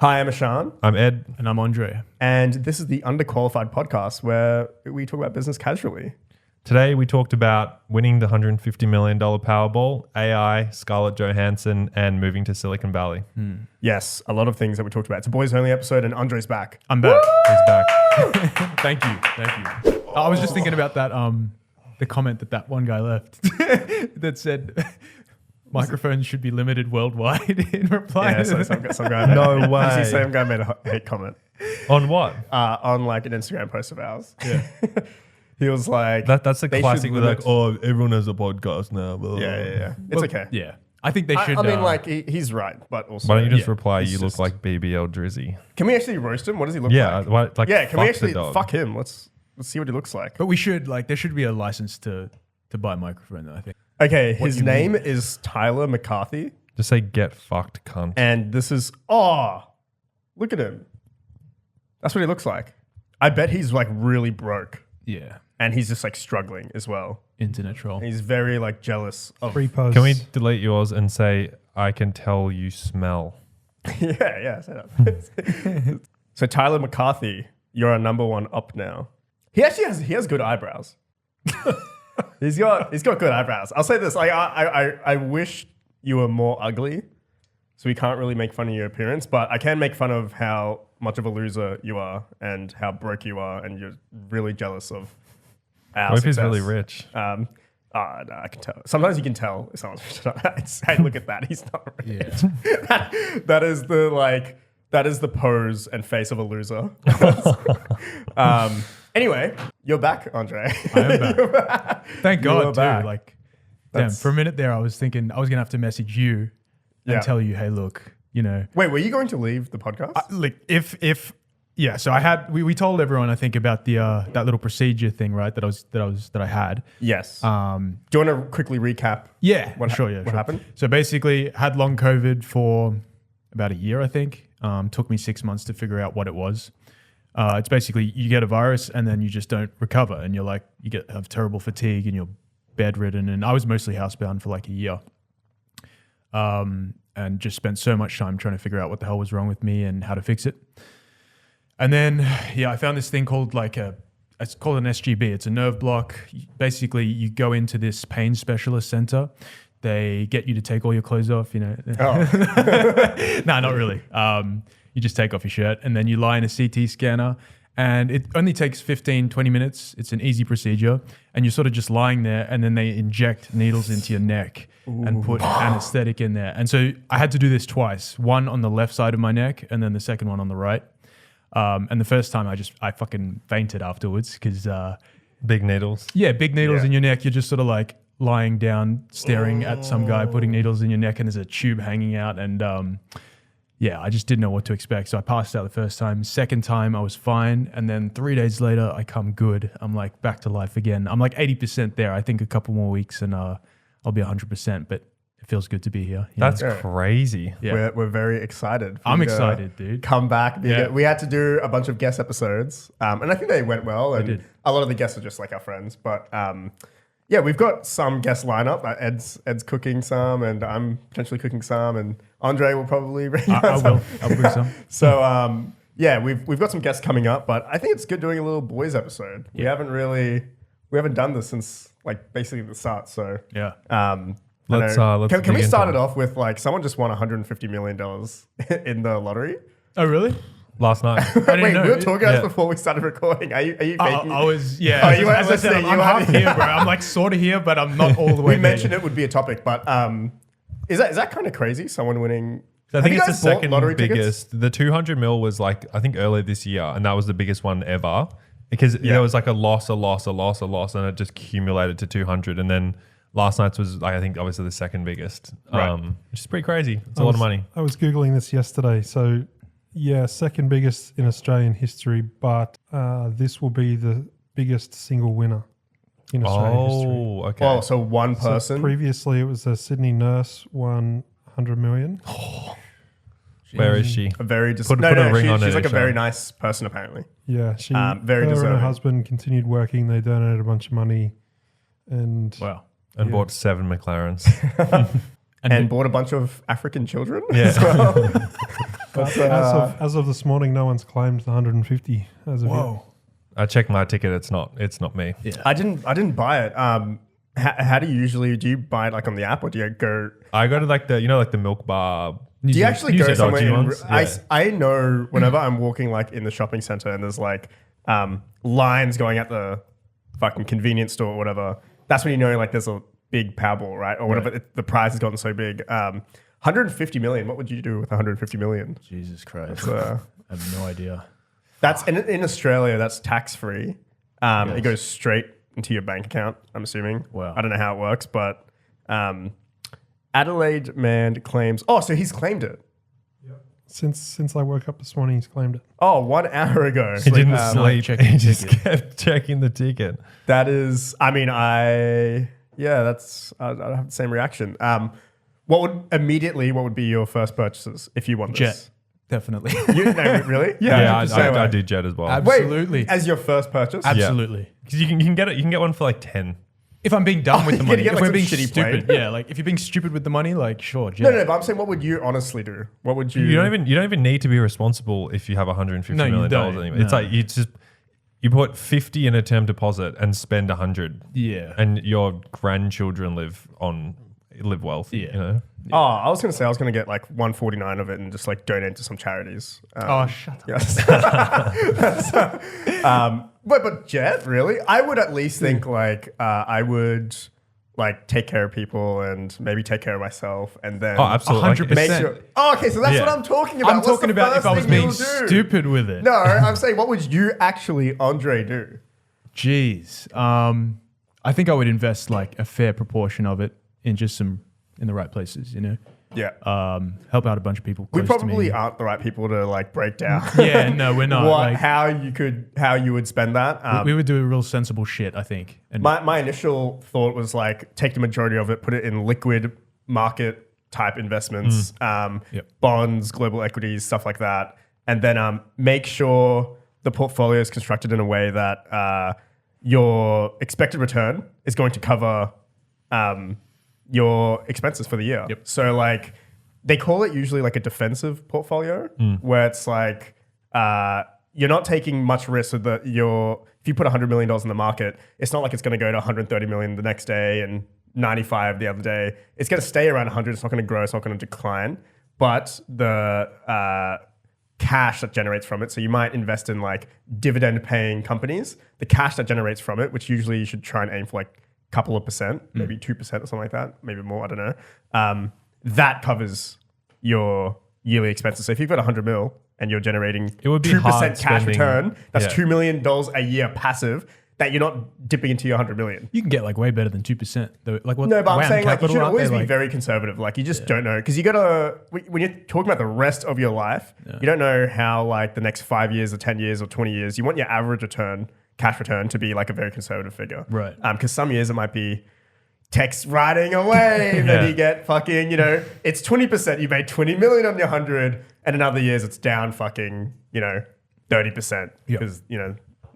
Hi, I'm Ishan. I'm Ed. And I'm Andre. And this is the Underqualified podcast where we talk about business casually. Today we talked about winning the $150 million Powerball, AI, Scarlett Johansson, and moving to Silicon Valley. Yes, a lot of things that we talked about. It's a boys only episode and Andre's back. I'm back. He's back. Thank you. I was just thinking about that, the comment that one guy left that said microphones should be limited worldwide in reply. Yeah, so some guy made, No way. Some guy made a hate comment On what? on like an Instagram post of ours. Yeah. He was like... That's a they classic should with like, limit- oh, everyone has a podcast now. Blah, blah, blah. Yeah. It's Well, okay. Yeah. I think they should. I mean, like, he's right, but also... Why don't you just Yeah, reply, it's you just- look like BBL Drizzy? Can we actually roast him? What does he look Yeah, like? what, like Yeah, can we fuck actually... the dog. Fuck him. Let's see what he looks like. But we should, like, there should be a license to buy a microphone, though, I think. Okay, his you name is Tyler McCarthy. Just say get fucked, cunt. And this is, look at him. That's what he looks like. I bet he's like really broke Yeah. and he's just like struggling as well. Internet troll. He's very like jealous of. Free posts. Can we delete yours and say, I can tell you smell? yeah, say that. So Tyler McCarthy, you're our number one up now. He has good eyebrows. He's got good eyebrows. I'll say this. I wish you were more ugly. So we can't really make fun of your appearance, but I can make fun of how much of a loser you are and how broke you are, and you're really jealous of our What if he's success. really rich? No, I can tell. Sometimes you can tell if someone's rich or not. Hey, look at that. He's not rich. Yeah. that is the pose and face of a loser. Anyway, you're back, Andre. I am back. Thank You are God, too. back. Like, That's- for a minute there, I was thinking I was going to have to message you and Yeah. tell you, hey, look, you know. Wait, were you going to leave the podcast? Like yeah, so I had we told everyone I think about the that little procedure thing, right? That I had. Yes. Do you want to quickly recap? Yeah, What sure. happened? So basically, had long COVID for about a year, I think. Took me 6 months to figure out what it was. It's basically you get a virus and then you just don't recover, and you're like have terrible fatigue and you're bedridden. And I was mostly housebound for like a year, and just spent so much time trying to figure out what the hell was wrong with me and how to fix it. And then, I found this thing called it's called an SGB. It's a nerve block. Basically, you go into this pain specialist center. They get you to take all your clothes off, you know. Oh. No, not really. You just take off your shirt and then you lie in a CT scanner, and it only takes 15, 20 minutes. It's an easy procedure, and you're sort of just lying there, and then they inject needles into your neck and put anesthetic in there. And so I had to do this twice, one on the left side of my neck and then the second one on the right. And the first time I fucking fainted afterwards because, Big needles. big needles Yeah. in your neck. You're just sort of like lying down, staring at some guy putting needles in your neck, and there's a tube hanging out. And I just didn't know what to expect. So I passed out the first time. Second time, I was fine. And then 3 days later, I come good. I'm like back to life again. I'm like 80% there. I think a couple more weeks and I'll be 100%. But it feels good to be here. you That's know? crazy. Yeah. We're very excited. for I'm you to excited, dude. Come back. Yeah. We had to do a bunch of guest episodes, and I think they went well. And did. a lot of the guests are just like our friends, but we've got some guest lineup. Ed's cooking some, and I'm potentially cooking some, and Andre will probably bring I some. will. I'll bring some. So we've got some guests coming up, but I think it's good doing a little boys episode. We haven't done this since like basically the start. So Yeah. Let's can dig we into start it. it off with like someone just won $150 million in the lottery? Oh, really? Last night. I didn't Wait, know. we were talking about this Yeah. before we started recording. Are you faking? I was, yeah. Oh, you weren't as I said, listening, I'm you half weren't- here, bro. I'm like sort of here, but I'm not all the way We there. mentioned it would be a topic, but is that kind of crazy? Someone winning? I Have think you it's the guys bought second lottery biggest. tickets? The 200 mil was like, I think earlier this year, and that was the biggest one ever because there was like a loss, and it just accumulated to 200. And then last night's was like, I think obviously the second biggest, Right. which is pretty crazy. It's a lot of money. I was Googling this yesterday. So, second biggest in Australian history, but this will be the biggest single winner in Australian history. Oh, okay. Oh, so one So person. previously, it was a Sydney nurse won 100 million. Where is she? a very Put a ring on she's it, like a very Ishan. nice person apparently. Yeah, she very her and deserving. her husband continued working. They donated a bunch of money, and Wow. And Yeah. bought 7 McLarens. And bought a bunch of African children Yeah. as well. As of this morning, no one's claimed the 150 as of yet. I checked my ticket. It's not me. Yeah. I didn't buy it. How do you buy it like on the app or do you go? I go to like the milk bar. Do you actually go somewhere? Yeah. I know whenever I'm walking like in the shopping center and there's like lines going at the fucking convenience store or whatever. That's when you know like there's a big Powerball, right? Or whatever. The prize has gotten so big. 150 million. What would you do with 150 million? Jesus Christ. I have no idea. That's in Australia. That's tax free. It goes straight into your bank account. I'm assuming. Wow. I don't know how it works, but Adelaide man claims. Oh, so he's claimed it. Since I woke up this morning, he's claimed it. Oh, 1 hour ago. He didn't sleep. He just ticket. kept checking the ticket. That is. I mean, that's. I have the same reaction. What would be your first purchases if you won this? Jet. Definitely. No, really? Yeah, I 100%. do Jet as well. Absolutely. Wait, as your first purchase? Absolutely. Because you can get it. You can get one for like 10. If I'm being dumb with the you money, get, if like, we're being some shitty stupid, plane. yeah, like if you're being stupid with the money, like sure, Jet. No, but I'm saying, what would you honestly do? What would you? You don't even need to be responsible if you have $150 No, you million don't. anyway. It's No. like you put 50 in a term deposit and spend 100. Yeah. And your grandchildren live wealthy. Yeah. You know. Oh, I was going to get like 149 of it and just like donate to some charities. Shut up. Yes. But Jet, really? I would at least think like I would like take care of people and maybe take care of myself and then Oh, absolutely. 100%. make sure. Oh, okay, so that's Yeah. what I'm talking about. I'm What's talking the about if first I was thing being you'll do? stupid with it. No, I'm saying what would you actually, Andre, do? Jeez. I think I would invest like a fair proportion of it in just in the right places, you know? Yeah. Help out a bunch of people. We close to probably me. aren't the right people to like break down. Yeah, no, we're not. Like, how you would spend that. we would do a real sensible shit, I think. And My initial thought was like take the majority of it, put it in liquid market type investments, bonds, global equities, stuff like that, and then make sure the portfolio is constructed in a way that your expected return is going to cover your expenses for the year. Yep. So like they call it usually like a defensive portfolio where it's like you're not taking much risk with if you put $100 million in the market, it's not like it's going to go to 130 million the next day and 95 the other day. It's going to stay around 100. It's not going to grow. It's not going to decline. But the cash that generates from it, so you might invest in like dividend paying companies, the cash that generates from it, which usually you should try and aim for like couple of percent, maybe 2% or something like that, maybe more, I don't know. That covers your yearly expenses. So if you've got 100 mil and you're generating It would be 2% hard cash spending- return, that's yeah. $2 million a year passive that you're not dipping into your 100 million. you can get like way better than 2%. Though. Like what? No, but I'm WAM saying like you Capital, should aren't always they, be like- very conservative. Like you just don't know because you gotta when you're talking about the rest of your life, you don't know how like the next 5 years or 10 years or 20 years. You want your average return, cash return, to be like a very conservative figure, Right. Because some years it might be text riding away, then you get fucking it's 20%. You made 20 million on your 100, and in other years it's down fucking 30% because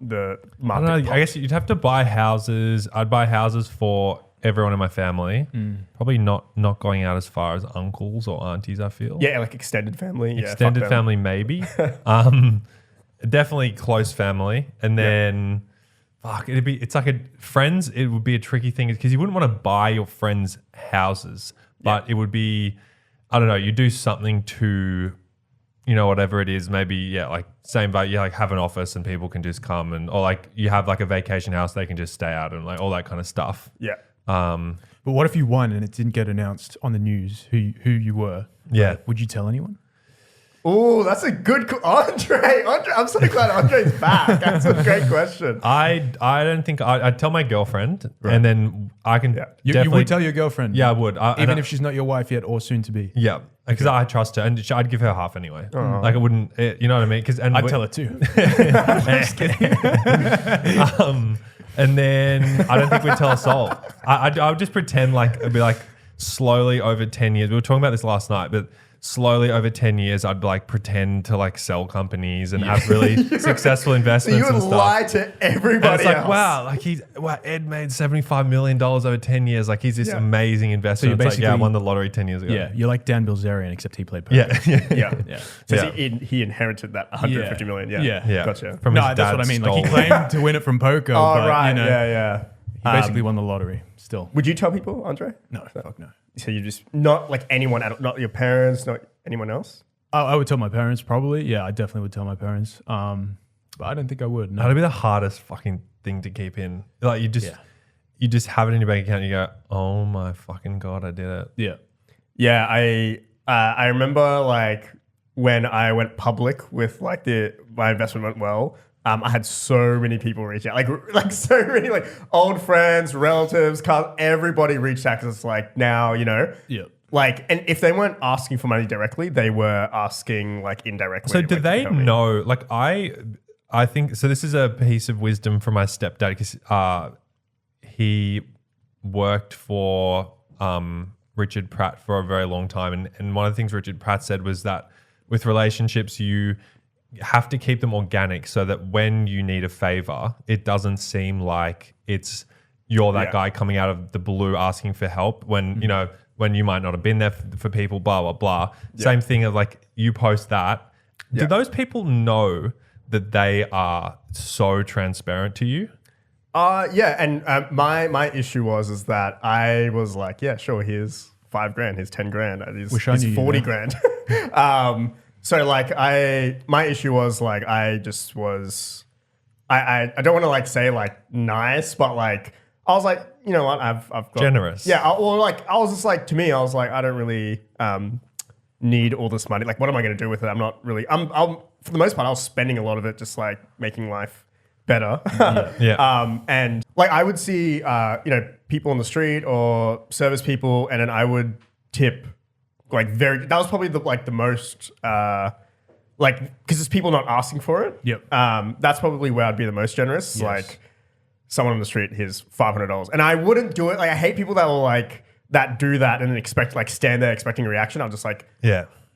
the I market. don't know. I guess you'd have to buy houses. I'd buy houses for everyone in my family. Probably not going out as far as uncles or aunties, I feel. Yeah, like extended family. Yeah, fuck Extended them. family, maybe. Definitely close family. And then, it's like friends, it would be a tricky thing because you wouldn't want to buy your friends' houses, but it would be, I don't know, you do something to, whatever it is, maybe, like same value, you like have an office and people can just come or like you have like a vacation house, they can just stay out and like all that kind of stuff. Yeah. But what if you won and it didn't get announced on the news who you were? Yeah. Like, would you tell anyone? Oh, that's a good Andre, I'm so glad Andre's back. That's a great question. I don't think I'd tell my girlfriend and then I can You definitely would tell your girlfriend? Yeah, I would. Even if she's not your wife yet or soon to be? Yeah, because I trust her, and I'd give her half anyway. Like I wouldn't, you know what I mean? I'd tell her too. Just kidding. And then I don't think we'd tell a soul. I would just pretend like it'd be like slowly over 10 years. We were talking about this last night, but slowly over 10 years, I'd like pretend to like sell companies and have really successful investments you would and stuff. lie to And everybody it's like, else. wow, Ed made $75 million over 10 years. Like he's this amazing investor. So you're It's like, I basically- won the lottery 10 years ago. Yeah, you're like Dan Bilzerian, except he played poker. Yeah. Yeah. So Yeah. he inherited that 150 million. Yeah. Yeah. Gotcha. From No, his that's what I dad's mean. Like he stole. claimed to win it from poker, Oh, but right. you know, Yeah. he basically won the lottery. Still, Would you tell people, Andre? no, fuck no. So you just not like anyone, not your parents, not anyone else? I would tell my parents probably. Yeah, I definitely would tell my parents. But I don't think I would. No. That'd be the hardest fucking thing to keep in. Like you just have it in your bank account and you go, oh my fucking God, I did it. Yeah. Yeah, I remember like when I went public with like my investment went well. I had so many people reach out, like so many like old friends, relatives, everybody reached out because it's like now Yeah. like, and if they weren't asking for money directly, they were asking like indirectly. So do like, they help me. know? Like I think so. This is a piece of wisdom from my stepdad because he worked for Richard Pratt for a very long time, and one of the things Richard Pratt said was that with relationships you have to keep them organic so that when you need a favor, it doesn't seem like you're that guy coming out of the blue asking for help when you know when you might not have been there for people, blah blah blah. Same thing of like you post that. Do those people know that they are so transparent to you? Yeah, and my issue is that I was like, yeah, sure, here's $5,000, here's $10,000, here's 40 grand. So like my issue was like I don't want to like say like nice, but like I was like, you know what, I've got Generous. Yeah, I was just like, to me, I was like, I don't really need all this money. Like, what am I going to do with it? I'm not really. I'm for the most part, I was spending a lot of it just like making life better. And like I would see, people on the street or service people, and then I would tip like that was probably the most because there's people not asking for it. Yep. That's probably where I'd be the most generous. Yes. Like someone on the street, here's $500, and I wouldn't do it. Like I hate people that will like that do that and then stand there expecting a reaction. I'm just like,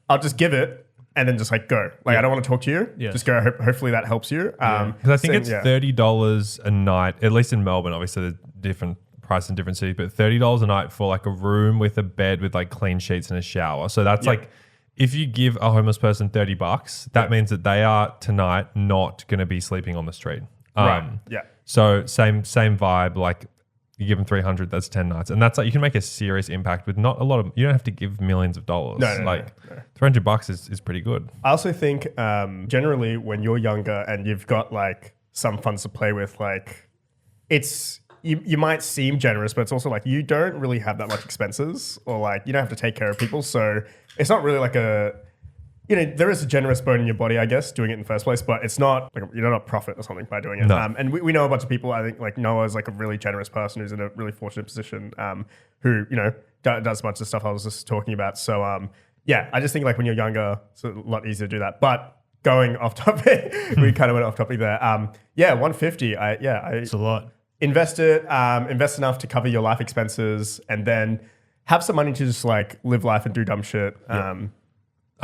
I'll just give it and then just like go. Like I don't want to talk to you. Yeah. Just go. Hopefully that helps you. Because I think it's $30 a night, at least in Melbourne. Obviously, there's different price in different cities, but $30 a night for like a room with a bed with like clean sheets and a shower. So that's like, if you give a homeless person $30, that means that they are tonight not going to be sleeping on the street. Right. Yeah. So same vibe. Like you give them 300, that's 10 nights, and that's like you can make a serious impact with not a lot of. You don't have to give millions of dollars. No. $300 is pretty good. I also think generally when you're younger and you've got like some funds to play with, like you might seem generous, but it's also like you don't really have that much expenses, or like you don't have to take care of people. So it's not really like there is a generous bone in your body, I guess, doing it in the first place, but it's not like you don't profit or something by doing it. No. And we know a bunch of people. I think like Noah's like a really generous person who's in a really fortunate position, who does a bunch of stuff I was just talking about. So I just think like when you're younger, it's a lot easier to do that. But going off topic, we kind of went off topic there. 150. It's a lot. Invest enough to cover your life expenses, and then have some money to just like live life and do dumb shit.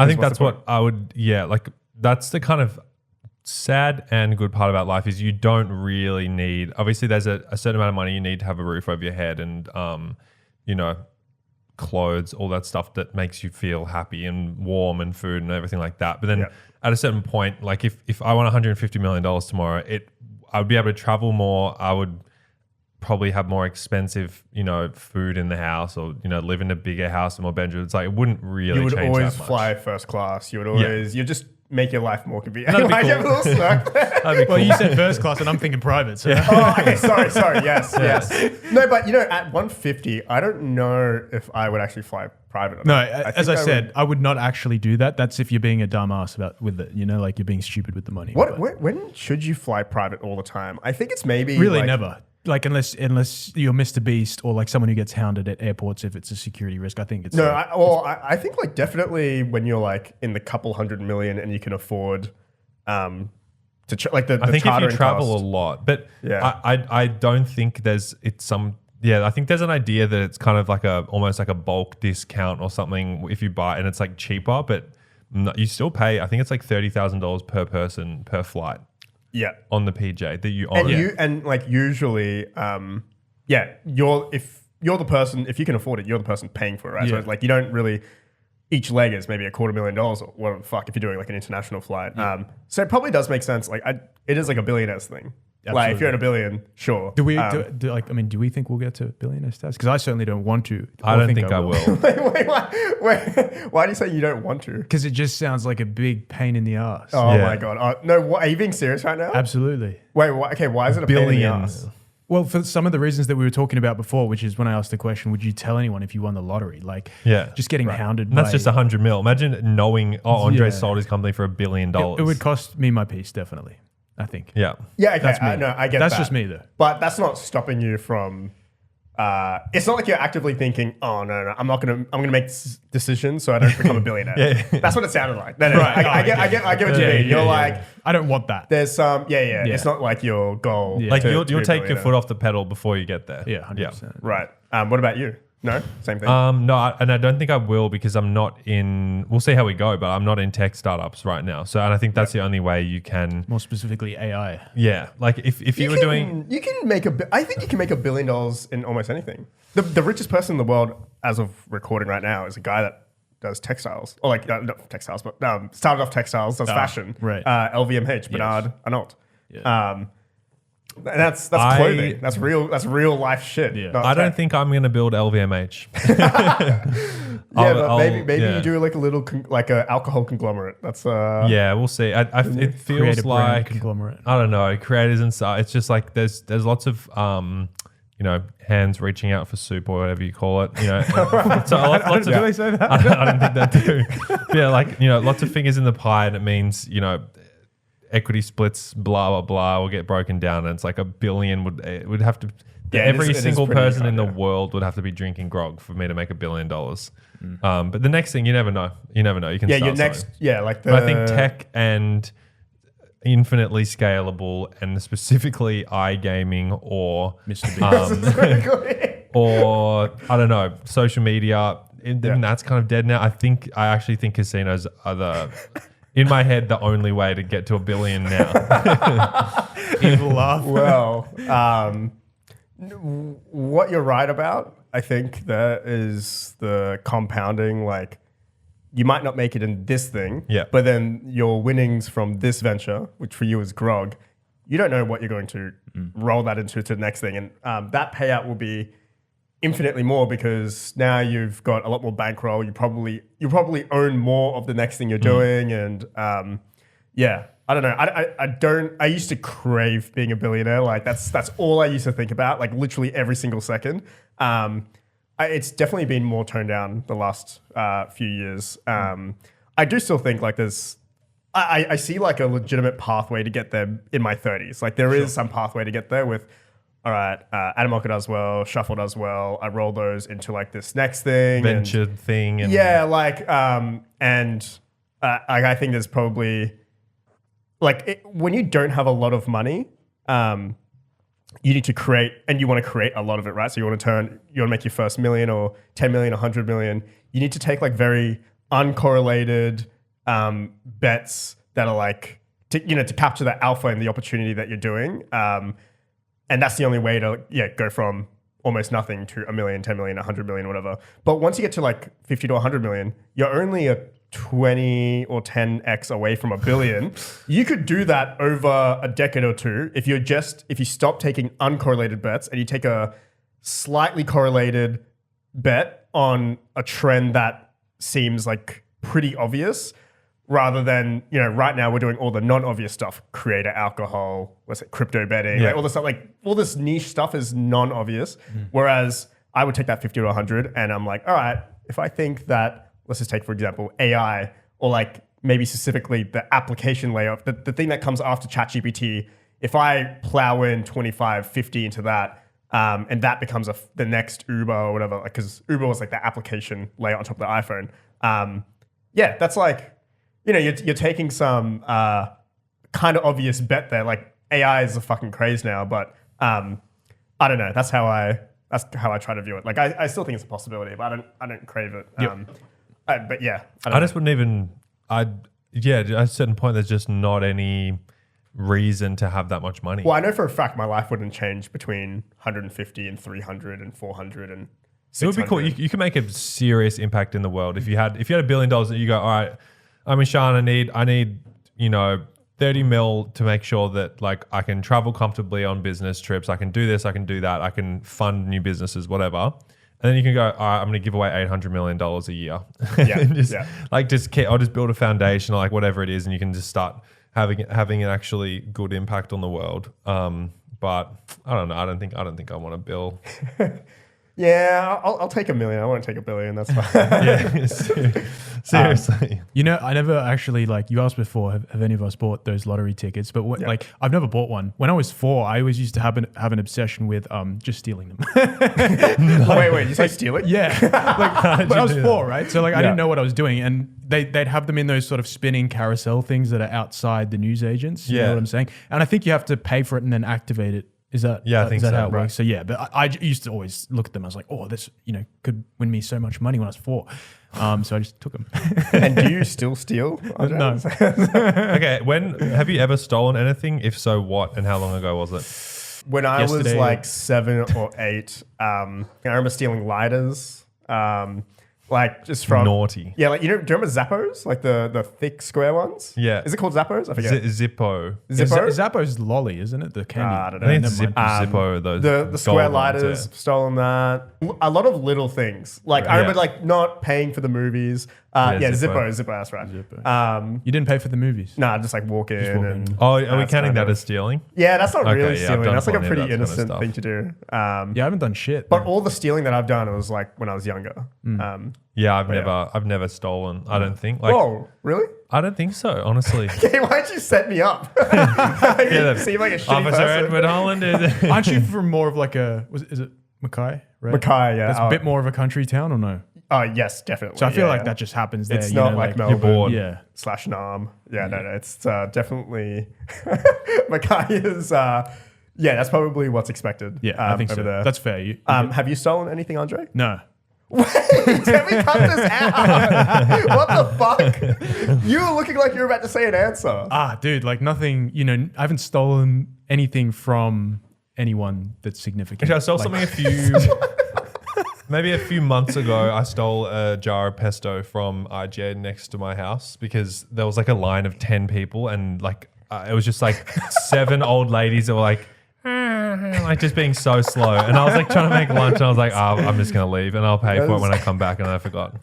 I think that's what I would, like that's the kind of sad and good part about life is you don't really need, obviously there's a certain amount of money you need to have a roof over your head and, clothes, all that stuff that makes you feel happy and warm and food and everything like that. But then at a certain point, like if I won $150 million tomorrow, I would be able to travel more. I would probably have more expensive, food in the house, or live in a bigger house and more bedrooms. It's like it wouldn't really. You would change always that much. fly first class. You would always you just make your life more convenient. That'd be Like, cool. have a little smirk there. That'd be cool. Well, you said first class, and I'm thinking private. So Oh, okay. Sorry. Yes. No, but at 150, I don't know if I would actually fly private. Or no, not. as I think said, I would not actually do that. That's if you're being a dumbass with it. Like you're being stupid with the money. But when should you fly private all the time? I think it's maybe really like, never. Like unless you're Mr. Beast or like someone who gets hounded at airports if it's a security risk. I think it's No, I think like definitely when you're like in the couple $100 million and you can afford to like the I think if you chartering travel cost. a lot, but Yeah. I don't think it's some Yeah, I think there's an idea that it's kind of like almost like a bulk discount or something if you buy, and it's like cheaper, but you still pay. I think it's like $30,000 per person per flight Yeah. on the PJ that you own. And like usually, if you're the person, if you can afford it, you're the person paying for it, right? So Yeah. it's like you don't really. Each leg is maybe $250,000 or whatever the fuck if you're doing like an international flight. So it probably does make sense. Like it is like a billionaires thing. Like if you're in a billion, sure. Do we do we think we'll get to billionaire status? Because I certainly don't want to. I don't think I will. Why do you say you don't want to? Because it just sounds like a big pain in the ass. Oh Yeah. my god! No, what, are you being serious right now? Absolutely. Wait, okay. Why is it a pain in the Billions. ass? Well, for some of the reasons that we were talking about before, which is when I asked the question, would you tell anyone if you won the lottery? Like, Yeah. just getting hounded. And that's by, just 100 mil. Imagine knowing, Andre Yeah. sold his company for $1 billion. It would cost me my piece, definitely. I think. Yeah. Yeah, okay. That's me. I get That's that. just me, though. But that's not stopping you from. It's not like you're actively thinking, "Oh no, I'm gonna make this decision so I don't become a billionaire." Yeah. That's what it sounded like. No, Right. I get what you mean. You're like, I don't want that. there's some, It's not like your goal. Yeah. Like to you'll be a take your billionaire. foot off the pedal before you get there. Yeah, 100%. Right. What about you? No, same thing. No, and I don't think I will because I'm not in. We'll see how we go, but I'm not in tech startups right now. So, and I think that's the only way you can. More specifically, AI. Yeah, like if you were doing. you can make I think you can make $1 billion in almost anything. The richest person in the world, as of recording right now, is a guy that does textiles, or like not textiles, but started off textiles, does fashion. right. LVMH, Bernard Arnault. Yeah. And that's clothing. That's real life shit. Yeah. not I don't tech. think I'm going to build LVMH. Yeah, but maybe yeah. you do like a little like a alcohol conglomerate. That's Yeah, we'll see. It feels Create a brand like conglomerate. I don't know, creators and stuff. It's just like there's lots of hands reaching out for soup or whatever you call it. So lots of, Do they say that? I don't think that do. But yeah, like lots of fingers in the pie, and it means equity splits, blah blah blah, will get broken down, and it's like $1 billion would have to. Yeah, every it is single pretty person in the hard, yeah. world would have to be drinking grog for me to make $1 billion. But the next thing, you never know. You never know. You can yeah. start Your next something. like But I think tech and infinitely scalable, and specifically iGaming or Mr. Beast. or I don't know, social media. Even that's kind of dead now. I actually think casinos are in my head the only way to get to $1 billion now. Evil laugh. Well, what you're right about, I think that is the compounding. Like, you might not make it in this thing, Yeah. but then your winnings from this venture, which for you is grog, you don't know what you're going to roll that into to the next thing, and that payout will be infinitely more because now you've got a lot more bankroll. You probably own more of the next thing you're doing, and I don't know. I used to crave being a billionaire. Like that's all I used to think about. Like literally every single second. It's definitely been more toned down the last few years. I do still think like I see like a legitimate pathway to get there in my 30s. Like there is some pathway to get there with. All right, Animoca does well, Shuffle does well. I roll those into like this next thing, Venture thing. And I think there's probably when you don't have a lot of money, you need to create, and you want to create a lot of it, right? So you want to make your first million or 10 million, 100 million. You need to take like very uncorrelated bets that are like to capture the alpha and the opportunity that you're doing. And that's the only way to go from almost nothing to 1 million, 10 million, 100 million, whatever. But once you get to like 50 to 100 million, you're only a 20 or 10x away from $1 billion. You could do that over a decade or two if you stop taking uncorrelated bets and you take a slightly correlated bet on a trend that seems like pretty obvious. Rather than, right now we're doing all the non-obvious stuff, creator alcohol, let's say crypto betting, like all this stuff, like all this niche stuff is non-obvious. Whereas I would take that 50 to 100 and I'm like, all right, if I think that, let's just take, for example, AI or like maybe specifically the application layer, the thing that comes after ChatGPT, if I plow in 25, 50 into that, and that becomes the next Uber or whatever, because Uber was like the application layer on top of the iPhone. That's like, you're taking some kind of obvious bet there. Like AI is a fucking craze now, but I don't know. That's how I That's how I try to view it. Like I still think it's a possibility, but I don't crave it. But yeah, I just wouldn't even. At a certain point, there's just not any reason to have that much money. Well, I know for a fact my life wouldn't change between 150 and 300 and 400 and 600. It would be cool. You can make a serious impact in the world if you had $1 billion that you go, all right, I'm Ishan. I need 30 mil to make sure that like I can travel comfortably on business trips. I can do this. I can do that. I can fund new businesses, whatever. And then you can go, all right, I'm going to give away $800 million a year. I'll just build a foundation or like whatever it is, and you can just start having an actually good impact on the world. But I don't know. I don't think I want to bill. Yeah, I'll take $1 million. I won't take $1 billion. That's fine. Yeah, seriously. I never actually you asked before. Have any of us bought those lottery tickets? But I've never bought one. When I was 4, I always used to have an obsession with just stealing them. Wait, you say steal it? Yeah, but I was 4, right? So I didn't know what I was doing, and they'd have them in those sort of spinning carousel things that are outside the newsagents. You know what I'm saying? And I think you have to pay for it and then activate it. Is that I think is that so, how it works? So yeah, but I used to always look at them. I was like, oh, this could win me so much money when I was 4. So I just took them. And do you still steal? No. Okay, have you ever stolen anything? If so, what and how long ago was it? When I was Yesterday. like 7 or 8, I remember stealing lighters. Just from Naughty. Yeah, do you remember Zappos? Like the thick square ones? Yeah. Is it called Zappos? I forget. Zippo. Zippo? Zappo's lolly, isn't it? The candy. I don't know. I think it's Never mind. Zippo. Those The square gold ones, lighters, yeah. stolen that. A lot of little things. I remember not paying for the movies. Zippo, that's right. Zippo. You didn't pay for the movies. Nah, just walk in. walk and in. Oh, are we that's counting kind that of- as stealing? Yeah, that's not Okay, really yeah, I've stealing. done That's a plenty of pretty that kind of innocent stuff. thing to do. Yeah, I haven't done shit. But all the stealing that I've done was when I was younger. Yeah, I've never stolen. I don't think. Whoa, really? I don't think so. Honestly. Okay, why'd you set me up? You seem like a shitty Officer person. Edward Holland is. Aren't you from more of is it Mackay? Right? Mackay, yeah. That's a bit more of a country town, or no? Oh, yes, definitely. So I feel yeah, like yeah. that just happens there. It's not Melbourne. You're bored. Yeah. / Nam. Yeah, no. It's definitely Mackay is. That's probably what's expected. Yeah, I think over so. there. That's fair. Have you stolen anything, Andre? No. Wait, can we cut this out? What the fuck? You were looking like you were about to say an answer. Dude, nothing, I haven't stolen anything from anyone that's significant. Actually, I stole something maybe a few months ago. I stole a jar of pesto from IGA next to my house because there was a line of 10 people and it was just 7 old ladies that were just being so slow. And I was trying to make lunch and I was I'm just going to leave and I'll pay for it when I come back, and I forgot.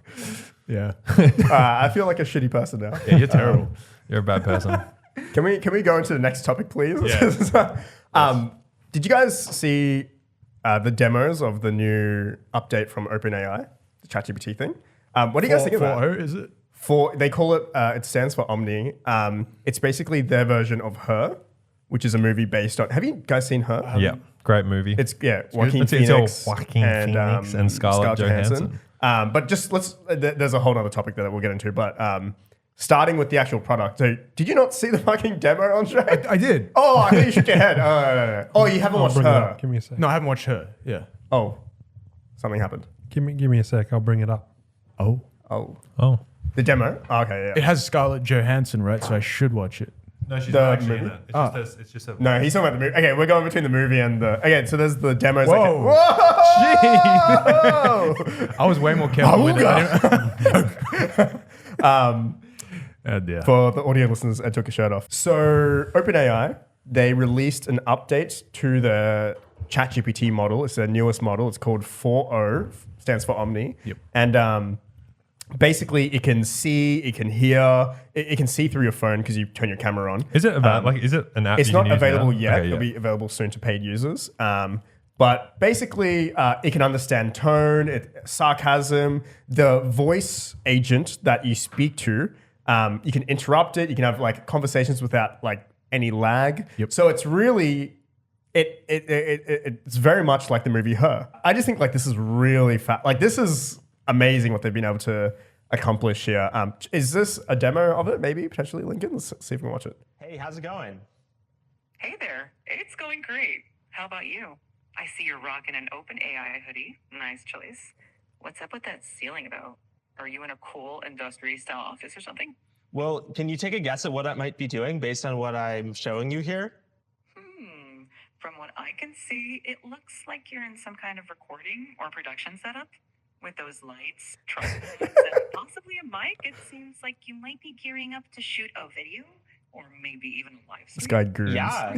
Yeah. I feel like a shitty person now. Yeah, you're terrible. You're a bad person. Can we go into the next topic, please? Yeah. Did you guys see the demos of the new update from OpenAI, the ChatGPT thing? What do you guys think of that? 4.0, is it? They call it. It stands for Omni. It's basically their version of Her, which is a movie based on. Have you guys seen Her? Yeah, great movie. It's Joaquin It's Phoenix, all Joaquin Phoenix and Scarlett Johansson. But just there's a whole other topic that we'll get into. But starting with the actual product. So did you not see the fucking demo, Andre? I did. Oh, I think you shook your head. Oh, no. Oh, you haven't watched Bring it Her. up. Give me a sec. No, I haven't watched Her. Yeah. Oh, something happened. Give me a sec. I'll bring it up. Oh. Oh. The demo. Oh, okay, It yeah. has Scarlett Johansson, right? So I should watch it. No, she's The not actually in movie? it. It's just a. No, he's talking about the movie. Okay, we're going between the movie and the. Okay, so there's the demos. Whoa. Whoa! I was way more careful with it. Yeah. For the audio listeners, I took a shirt off. So OpenAI, they released an update to the ChatGPT model. It's their newest model. It's called 4.0, stands for Omni. Yep. And basically, it can see, it can hear, it can see through your phone because you turn your camera on. Is it about is it an app? It's you not can use available now? yet. Okay, It'll yeah. be available soon to paid users. But basically, it can understand tone, sarcasm, the voice agent that you speak to. You can interrupt it. You can have conversations without any lag. Yep. So it's really, it's very much like the movie Her. I just think this is really this is amazing what they've been able to accomplish here. Is this a demo of it? Maybe potentially, Lincoln. Let's see if we can watch it. Hey, how's it going? Hey there. It's going great. How about you? I see you're rocking an OpenAI hoodie. Nice choice. What's up with that ceiling, though? Are you in a cool industry-style office or something? Well, can you take a guess at what I might be doing based on what I'm showing you here? From what I can see, it looks like you're in some kind of recording or production setup. With those lights, tripods, and possibly a mic, it seems like you might be gearing up to shoot a video or maybe even a live stream. This guy goons. Yeah.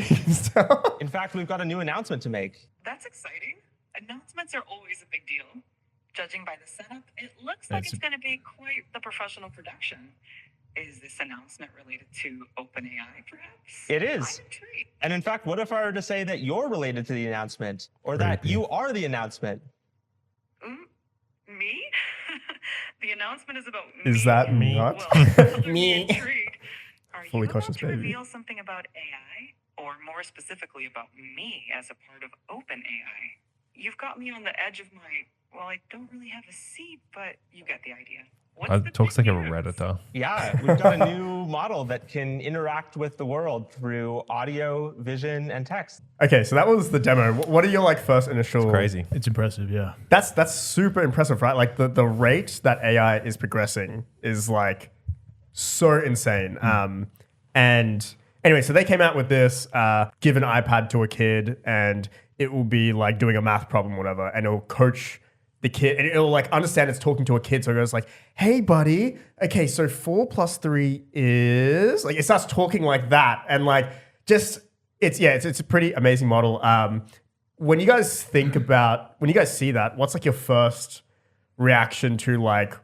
In fact, we've got a new announcement to make. That's exciting. Announcements are always a big deal. Judging by the setup, it looks like it's going to be quite the professional production. Is this announcement related to OpenAI, perhaps? It is. I'm intrigued. And in fact, what if I were to say that you're related to the announcement or that you are the announcement? Me? The announcement is about me. Is that me? Well, I'm Me. intrigued. Are Fully you conscious about to baby. reveal something about AI? Or more specifically about me as a part of OpenAI? You've got me on the edge of my, well, I don't really have a seat, but you get the idea. What's the Talks like big a news? Redditor. Yeah, we've got a new model that can interact with the world through audio, vision, and text. Okay, so that was the demo. What are your like first initial? Crazy. It's impressive, yeah. That's super impressive, right? Like the rate that AI is progressing is like so insane. And anyway, so they came out with this, give an iPad to a kid and it will be like doing a math problem, or whatever, and it'll coach the kid and it'll like understand it's talking to a kid. So it goes like, hey buddy, okay, so 4 + 3 is like, it starts talking like that. And like, just, it's a pretty amazing model. When you guys think about, when you guys see that, what's like your first reaction to like,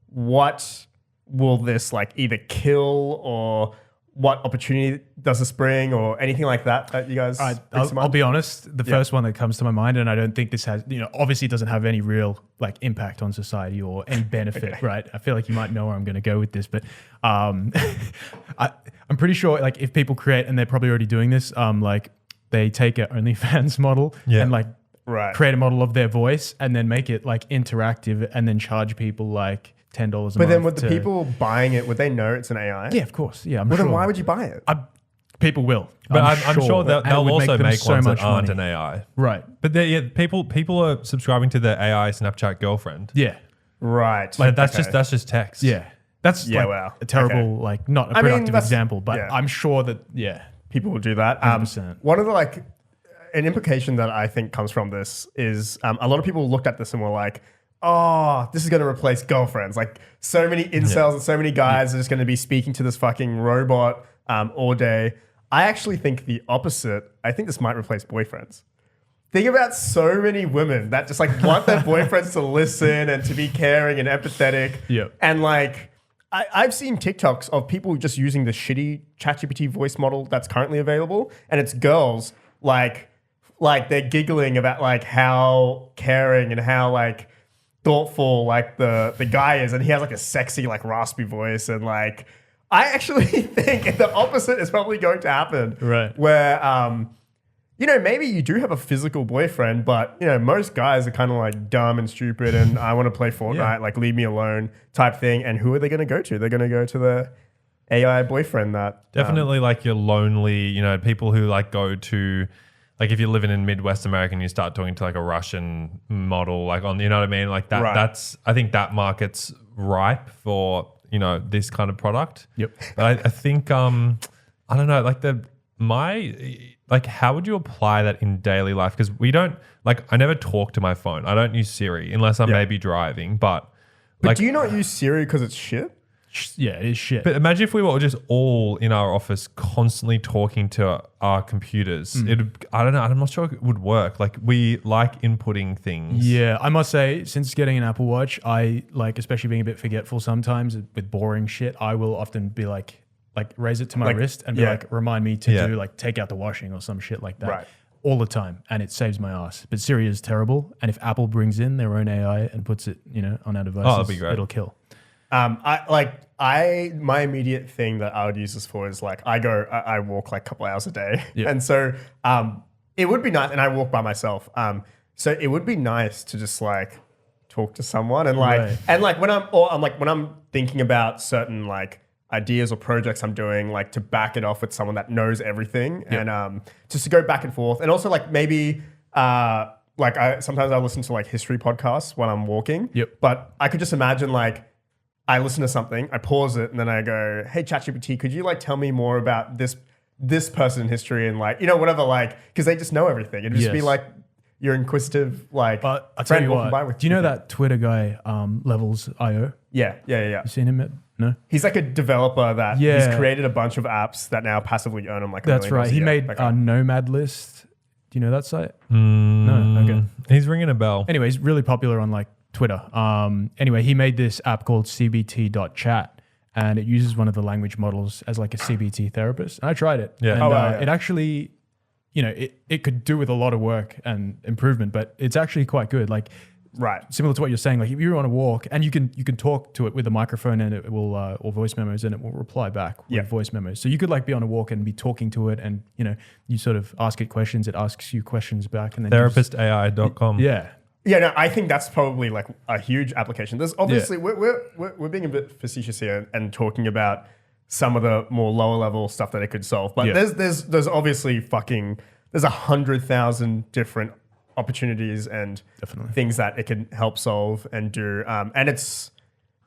what will this like either kill or what opportunity does this bring or anything like that you guys brings to I'll mind? be honest, the first one that comes to my mind, and I don't think this has, obviously doesn't have any real like impact on society or any benefit, right? I feel like you might know where I'm going to go with this, but I'm pretty sure like if people create, and they're probably already doing this, like they take an OnlyFans model and like create a model of their voice and then make it like interactive and then charge people like $10 a month. But then would the people buying it, would they know it's an AI? Yeah, of course. Yeah, I'm Well, sure. then why would you buy it? People will. But I'm sure And it they'll would also them make so ones much that aren't money. an AI. Right. But people are subscribing to the AI Snapchat girlfriend. Yeah. Right. Like that's Okay. just text. Yeah. That's Yeah, like wow. a terrible, Okay. like not a I mean, productive that's- example, but yeah. I'm sure that, People will do that. 100%. One of the like, an implication that I think comes from this is a lot of people looked at this and were like, oh, this is going to replace girlfriends. Like so many incels and so many guys are just going to be speaking to this fucking robot all day. I actually think the opposite. I think this might replace boyfriends. Think about so many women that just like want their boyfriends to listen and to be caring and empathetic. Yep. And like, I've seen TikToks of people just using the shitty ChatGPT voice model that's currently available. And it's girls like they're giggling about like how caring and how like thoughtful like the guy is. And he has like a sexy like raspy voice. And like, I actually think the opposite is probably going to happen. Right. Where, maybe you do have a physical boyfriend, but, most guys are kind of like dumb and stupid and I want to play Fortnite, like leave me alone type thing. And who are they going to go to? They're going to go to the AI boyfriend that... Definitely like you're lonely, people who like go to, like if you're living in Midwest America and you start talking to like a Russian model, like on, you know what I mean? Like that, Right. I think that market's ripe for, this kind of product. Yep. But I think, I don't know, like how would you apply that in daily life? Because we don't, like I never talk to my phone. I don't use Siri unless I'm maybe driving, but like, do you not use Siri because it's shit? Yeah, it is shit. but imagine if we were just all in our office constantly talking to our computers. I don't know. I'm not sure it would work. Like we like inputting things. Yeah, I must say, since getting an Apple Watch, I like, especially being a bit forgetful sometimes with boring shit, I will often be like raise it to my wrist and be like, remind me to do like take out the washing or some shit like that. Right. All the time, and it saves my ass. But Siri is terrible, and if Apple brings in their own AI and puts it, on our devices, that'd be great. it'll kill. My immediate thing that I would use this for is like I walk like a couple hours a day, and so it would be nice, and I walk by myself. So it would be nice to just like talk to someone and like when I'm thinking about certain like ideas or projects I'm doing, like to back it off with someone that knows everything and just to go back and forth, and also like maybe like sometimes I listen to like history podcasts when I'm walking. Yep. But I could just imagine like I listen to something, I pause it, and then I go, "Hey, ChatGPT, could you like tell me more about this person in history and like whatever like because they just know everything. It'd just be Yes. like your inquisitive like But I'll tell friend you walking by what. with Do you know that Twitter guy, Levels.io? Yeah. You seen him? No. He's like a developer that Yeah. he's created a bunch of apps that now passively earn him like $1 That's million right. a He year. made That guy. Nomad List. Do you know that site? No. Okay. He's ringing a bell. Anyway, he's really popular on like Twitter. Anyway, he made this app called CBT.chat, and it uses one of the language models as like a CBT therapist. And I tried it. Yeah. And, Oh, wow, yeah. it actually, it could do with a lot of work and improvement, but it's actually quite good. Like Right. similar to what you're saying, like if you're on a walk and you can talk to it with a microphone and it will or voice memos and it will reply back with Yeah. voice memos. So you could like be on a walk and be talking to it, and you sort of ask it questions, it asks you questions back, and then Therapistai.com. Yeah. Yeah, no, I think that's probably like a huge application. There's obviously we're being a bit facetious here and talking about some of the more lower level stuff that it could solve, but Yeah. there's obviously there's 100,000 different opportunities and Definitely. things that it can help solve and do. And this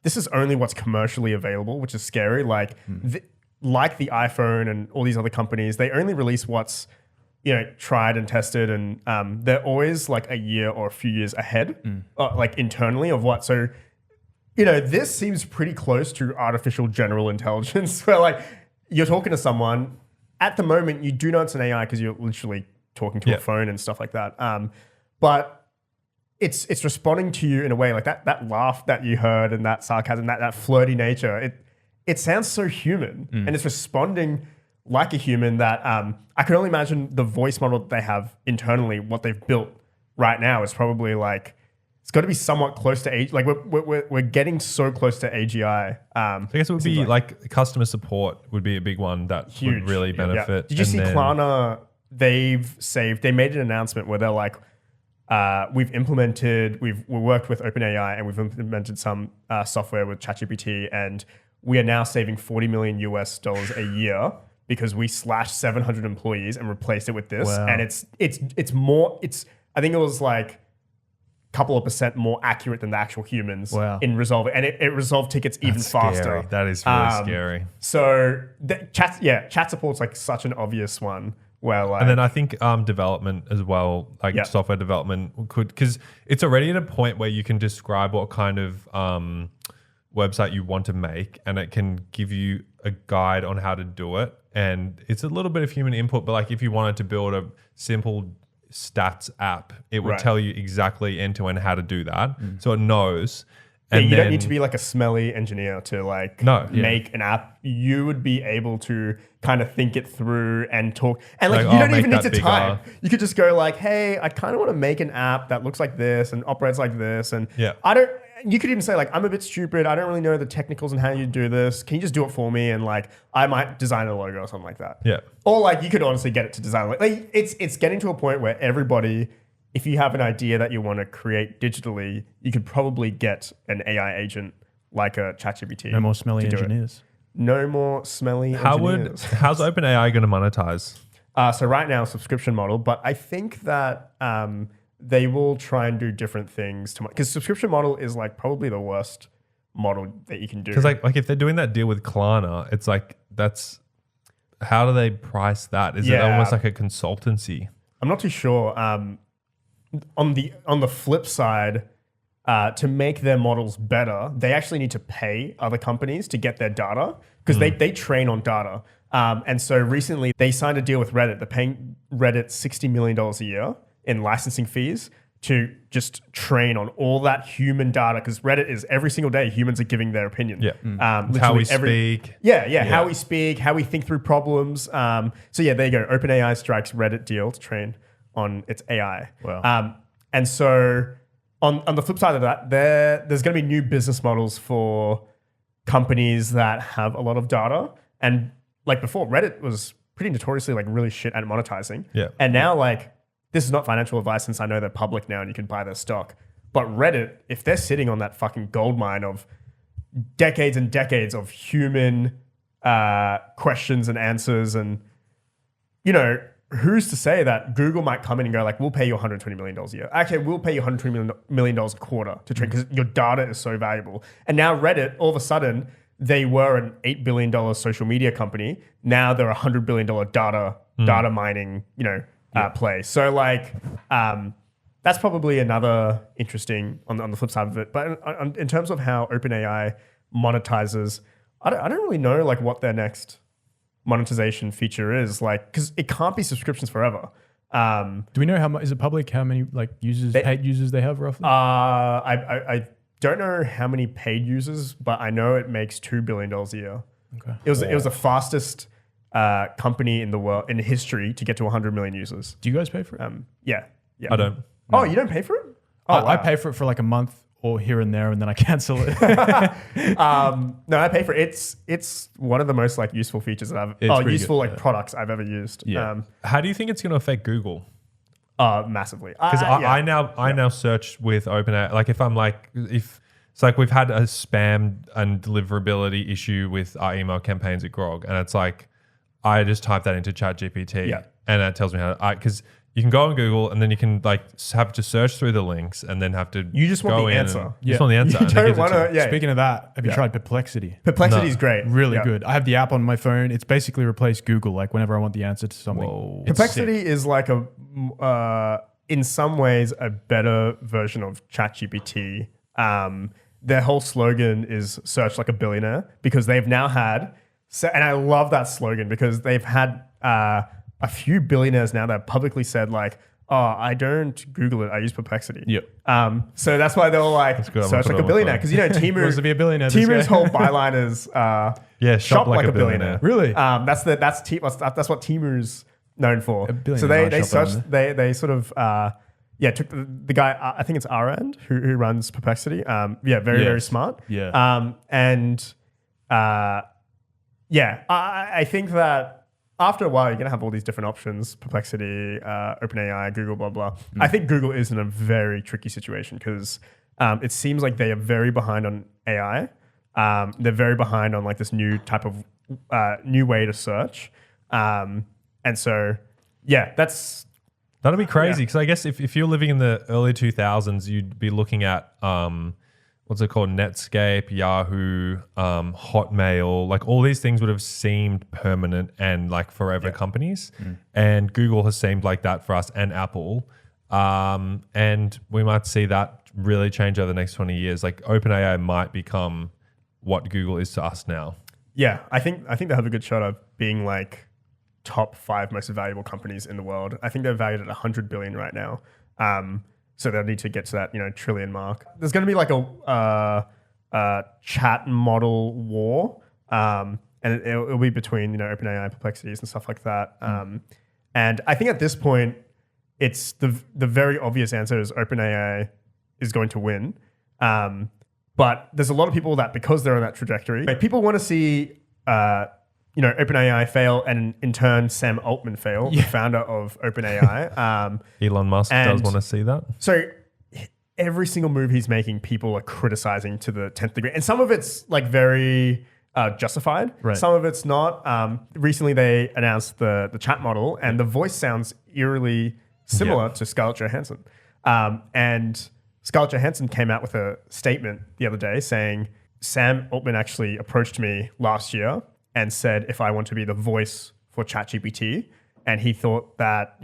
is only what's commercially available, which is scary. Like like the iPhone and all these other companies, they only release what's tried and tested, and they're always like a year or a few years ahead, like internally of what. So, this seems pretty close to artificial general intelligence, where like you're talking to someone at the moment, you do know it's an AI because you're literally talking to a phone and stuff like that. But it's responding to you in a way like that laugh that you heard and that sarcasm, that flirty nature. It sounds so human, and it's responding like a human that I can only imagine the voice model that they have internally, what they've built right now is probably like, it's got to be somewhat close to age. Like we're getting so close to AGI. I guess it would be like customer support would be a big one that Huge. would really Yeah. benefit. Did you And see then- Klarna? They made an announcement where they're like, we worked with OpenAI and we've implemented some software with ChatGPT, and we are now saving $40 million a year because we slashed 700 employees and replaced it with this. Wow. And it's more, I think it was like a couple of percent more accurate than the actual humans in resolving, and it resolved tickets even That's faster. scary. That is really scary. So chat support's like such an obvious one where like, And then I think development as well, like software development could, because it's already at a point where you can describe what kind of website you want to make, and it can give you a guide on how to do it. And it's a little bit of human input, but like if you wanted to build a simple stats app, it would tell you exactly end to end how to do that. So it knows. yeah, And you don't then- need to be like a smelly engineer to like No. make an app. You would be able to kind of think it through and talk. And like Like, you oh, don't make even need that to type. bigger. You could just go like, hey, I kind of want to make an app that looks like this and operates like this. And Yeah. you could even say like, I'm a bit stupid. I don't really know the technicals and how you do this. Can you just do it for me? And like, I might design a logo or something like that. Yeah. Or like you could honestly get it to design. Like it's getting to a point where everybody, if you have an idea that you want to create digitally, you could probably get an AI agent like a ChatGPT. No more smelly to do it. engineers. No more smelly engineers. How's OpenAI going to monetize? So right now, subscription model, but I think that they will try and do different things to because subscription model is like probably the worst model that you can do. Because like if they're doing that deal with Klarna, it's like how do they price that? Is it Yeah. almost like a consultancy? I'm not too sure. On the flip side, to make their models better, they actually need to pay other companies to get their data because they train on data. And so recently they signed a deal with Reddit. They're paying Reddit $60 million a year in licensing fees to just train on all that human data, because Reddit is every single day humans are giving their opinion. Yeah. Literally How we speak. Yeah, how we speak, how we think through problems. So yeah, there you go. OpenAI strikes Reddit deal to train on its AI. Wow. And so on the flip side of that, there's going to be new business models for companies that have a lot of data. And like before, Reddit was pretty notoriously like really shit at monetizing. Yeah. And now like, this is not financial advice since I know they're public now and you can buy their stock. But Reddit, if they're sitting on that fucking gold mine of decades and decades of human questions and answers, and who's to say that Google might come in and go like, we'll pay you $120 million a year. Actually, we'll pay you $120 million a quarter to train because your data is so valuable. And now Reddit, all of a sudden, they were an $8 billion social media company. Now they're a $100 billion data mining, play. So like, that's probably another interesting on the flip side of it. But in terms of how OpenAI monetizes, I don't really know like what their next monetization feature is, like, because it can't be subscriptions forever. Do we know how much, is it public, how many like users, paid users they have roughly? I don't know how many paid users, but I know it makes $2 billion a year. Okay. It was the fastest company in the world, in history, to get to 100 million users. Do you guys pay for it? Yeah. I don't. Oh, you don't pay for it? I pay for it for like a month or here and there, and then I cancel it. No, I pay for it. It's one of the most like useful features that useful good, products I've ever used. Yeah. How do you think it's going to affect Google? Massively. Because I now search with OpenAI. Like if I'm like, if it's like we've had a spam and deliverability issue with our email campaigns at Grog, and it's like I just type that into ChatGPT, and it tells me how to, because you can go on Google and then you can like have to search through the links and then have to You just want go the in answer. and- You just want the answer. You and it don't gives it want to you. to. Yeah. Speaking of that, have you tried Perplexity? Perplexity is great. Really Yeah. good. I have the app on my phone. It's basically replaced Google. Like whenever I want the answer to something. Whoa. It's Perplexity sick. is like in some ways, a better version of ChatGPT. Their whole slogan is "Search like a billionaire" because they've now had, and I love that slogan because they've had a few billionaires now that have publicly said like, "Oh, I don't Google it. I use Perplexity." Yep. So that's why they're all like, good. I'm "Search gonna like a put it on billionaire" my because Timu Wants to be a billionaire, this Timu's guy. whole byline is shop like a billionaire. Really? that's what Timu's known for. billionaire So they might shop around searched they sort of took the guy, I think it's Arand who runs Perplexity. Very Yes. smart. Yeah. I think that after a while you're gonna have all these different options: Perplexity, OpenAI, Google, blah blah. I think Google is in a very tricky situation because it seems like they are very behind on AI. They're very behind on like this new type of new way to search. And so, That'd be crazy because I guess if you're living in the early 2000s, you'd be looking at what's it called, Netscape, Yahoo, Hotmail, like all these things would have seemed permanent and like forever companies. And Google has seemed like that for us, and Apple. And we might see that really change over the next 20 years. Like OpenAI might become what Google is to us now. Yeah, I think they have a good shot of being like top 5 most valuable companies in the world. I think they're valued at 100 billion right now. So they'll need to get to that trillion mark. There's going to be like a chat model war, and it'll be between OpenAI, Perplexities, and stuff like that. And I think at this point, it's the very obvious answer is OpenAI is going to win. But there's a lot of people that, because they're on that trajectory, people want to see OpenAI fail, and in turn Sam Altman fail, the founder of OpenAI. Elon Musk does want to see that. So every single move he's making, people are criticizing to the 10th degree, and some of it's like very justified. Right. Some of it's not. Recently, they announced the chat model, and the voice sounds eerily similar to Scarlett Johansson. And Scarlett Johansson came out with a statement the other day saying, Sam Altman actually approached me last year and said if I want to be the voice for ChatGPT, and he thought that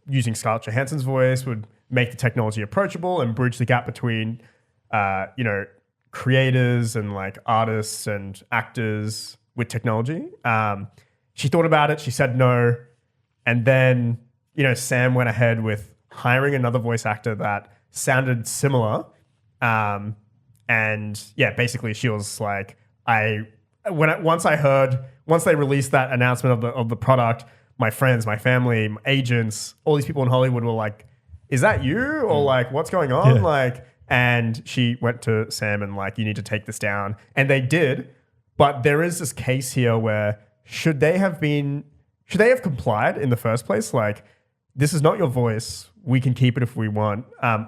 using Scarlett Johansson's voice would make the technology approachable and bridge the gap between creators and like artists and actors with technology. She thought about it. She said no, and then Sam went ahead with hiring another voice actor that sounded similar. And basically she was like, once they released that announcement of the product, my friends, my family, my agents, all these people in Hollywood were like, is that you? Or like, what's going on? Like, and she went to Sam and like, you need to take this down. And they did. But there is this case here where should they have complied in the first place? Like, this is not your voice. We can keep it if we want.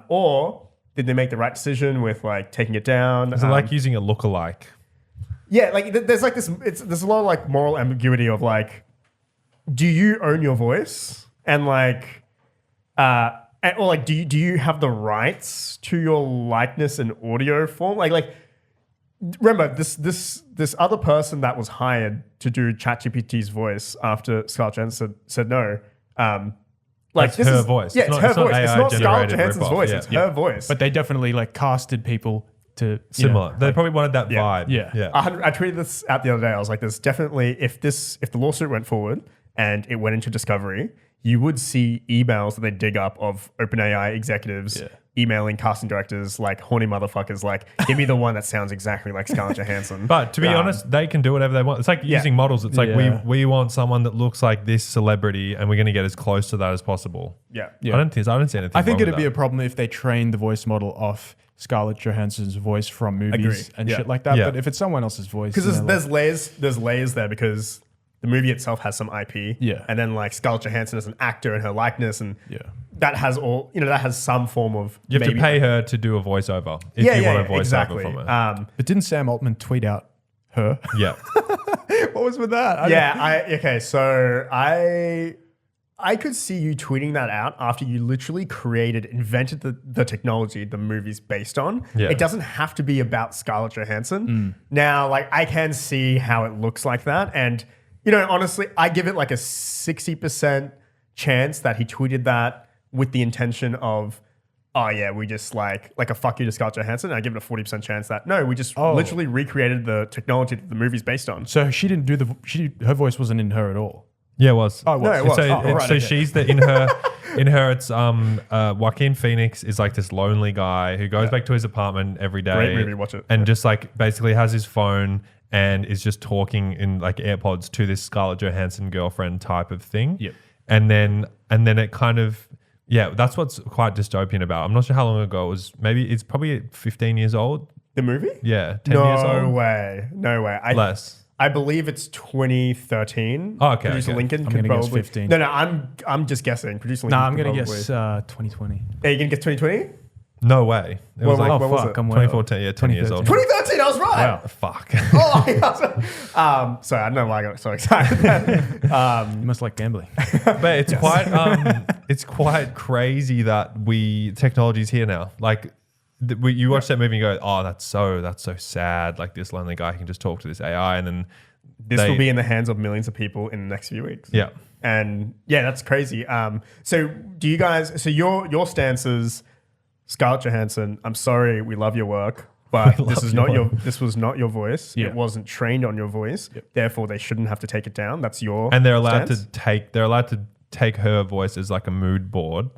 Or did they make the right decision with like taking it down? Is it like using a lookalike? Yeah, like there's like this. There's a lot of like moral ambiguity of like, do you own your voice? and like, or like, do you have the rights to your likeness and audio form? Like, remember this other person that was hired to do ChatGPT's voice after Scarlett Johansson said no. Like That's her voice. Yeah, It's it's not- her it's not voice. It's not Scarlett AI-generated Johansson's ripoff, voice. yeah. It's her voice. But they definitely like casted people to Similar. They probably wanted that Yeah. vibe. Yeah. I tweeted this out the other day. I was like, there's definitely, if the lawsuit went forward and it went into discovery, you would see emails that they dig up of OpenAI executives emailing casting directors like horny motherfuckers, like, give me the one that sounds exactly like Scarlett Johansson. But to be honest, they can do whatever they want. It's like using models. It's like Yeah. we want someone that looks like this celebrity, and we're going to get as close to that as possible. yeah. I don't see anything. I think wrong it'd with be a that. problem if they trained the voice model off Scarlett Johansson's voice from movies Agree. and Yeah. shit like that. Yeah. But if it's someone else's voice, Because then there's layers there, because the movie itself has some IP. Yeah. And then like Scarlett Johansson is an actor and her likeness, and Yeah. that has all, that has some form of. You have maybe- to pay her to do a voiceover if you want a voiceover exactly. from her. But didn't Sam Altman tweet out her? Yeah. What was with that? So I could see you tweeting that out after you literally invented the technology the movie's based on. Yeah. It doesn't have to be about Scarlett Johansson. Now, like, I can see how it looks like that. And, honestly, I give it like a 60% chance that he tweeted that with the intention of, oh yeah, we just like a fuck you to Scarlett Johansson. And I give it a 40% chance that, no, we just literally recreated the technology that the movie's based on. So she didn't do her voice wasn't in her at all. Yeah, it was. Oh, it was. No, it was. So, right, so okay. she's in her it's Joaquin Phoenix is like this lonely guy who goes back to his apartment every day. Great movie, watch it. And just like basically has his phone and is just talking in like AirPods to this Scarlett Johansson girlfriend type of thing. Yep. And then it kind of that's what's quite dystopian about. I'm not sure how long ago it was. Maybe it's probably 15 years old. The movie? Yeah, 10 years No old. way. No way. Less. I believe it's 2013. Oh, okay, Producer okay. Lincoln I'm could gonna guess probably 15. No, I'm just guessing. Producer Lincoln. Nah, I'm could gonna probably- guess 2020. Are you gonna guess 2020? No way. It was Well, like when was fuck, it? I'm way off. 2014. Yeah, 20 years old. 2013. I was right. Wow. Fuck. Oh my god. Sorry, I don't know why I got so excited. You must like gambling. But it's quite crazy that technology's here now. Like you watch that movie and go, oh, that's so sad. Like this lonely guy can just talk to this AI, and then This will be in the hands of millions of people in the next few weeks. Yeah. And yeah, that's crazy. So do you guys? So your stance is Scarlett Johansson. I'm sorry, we love your work, but this was not your voice. Yeah. It wasn't trained on your voice. Therefore, they shouldn't have to take it down. That's your and they're allowed stance? to take her voice as like a mood board.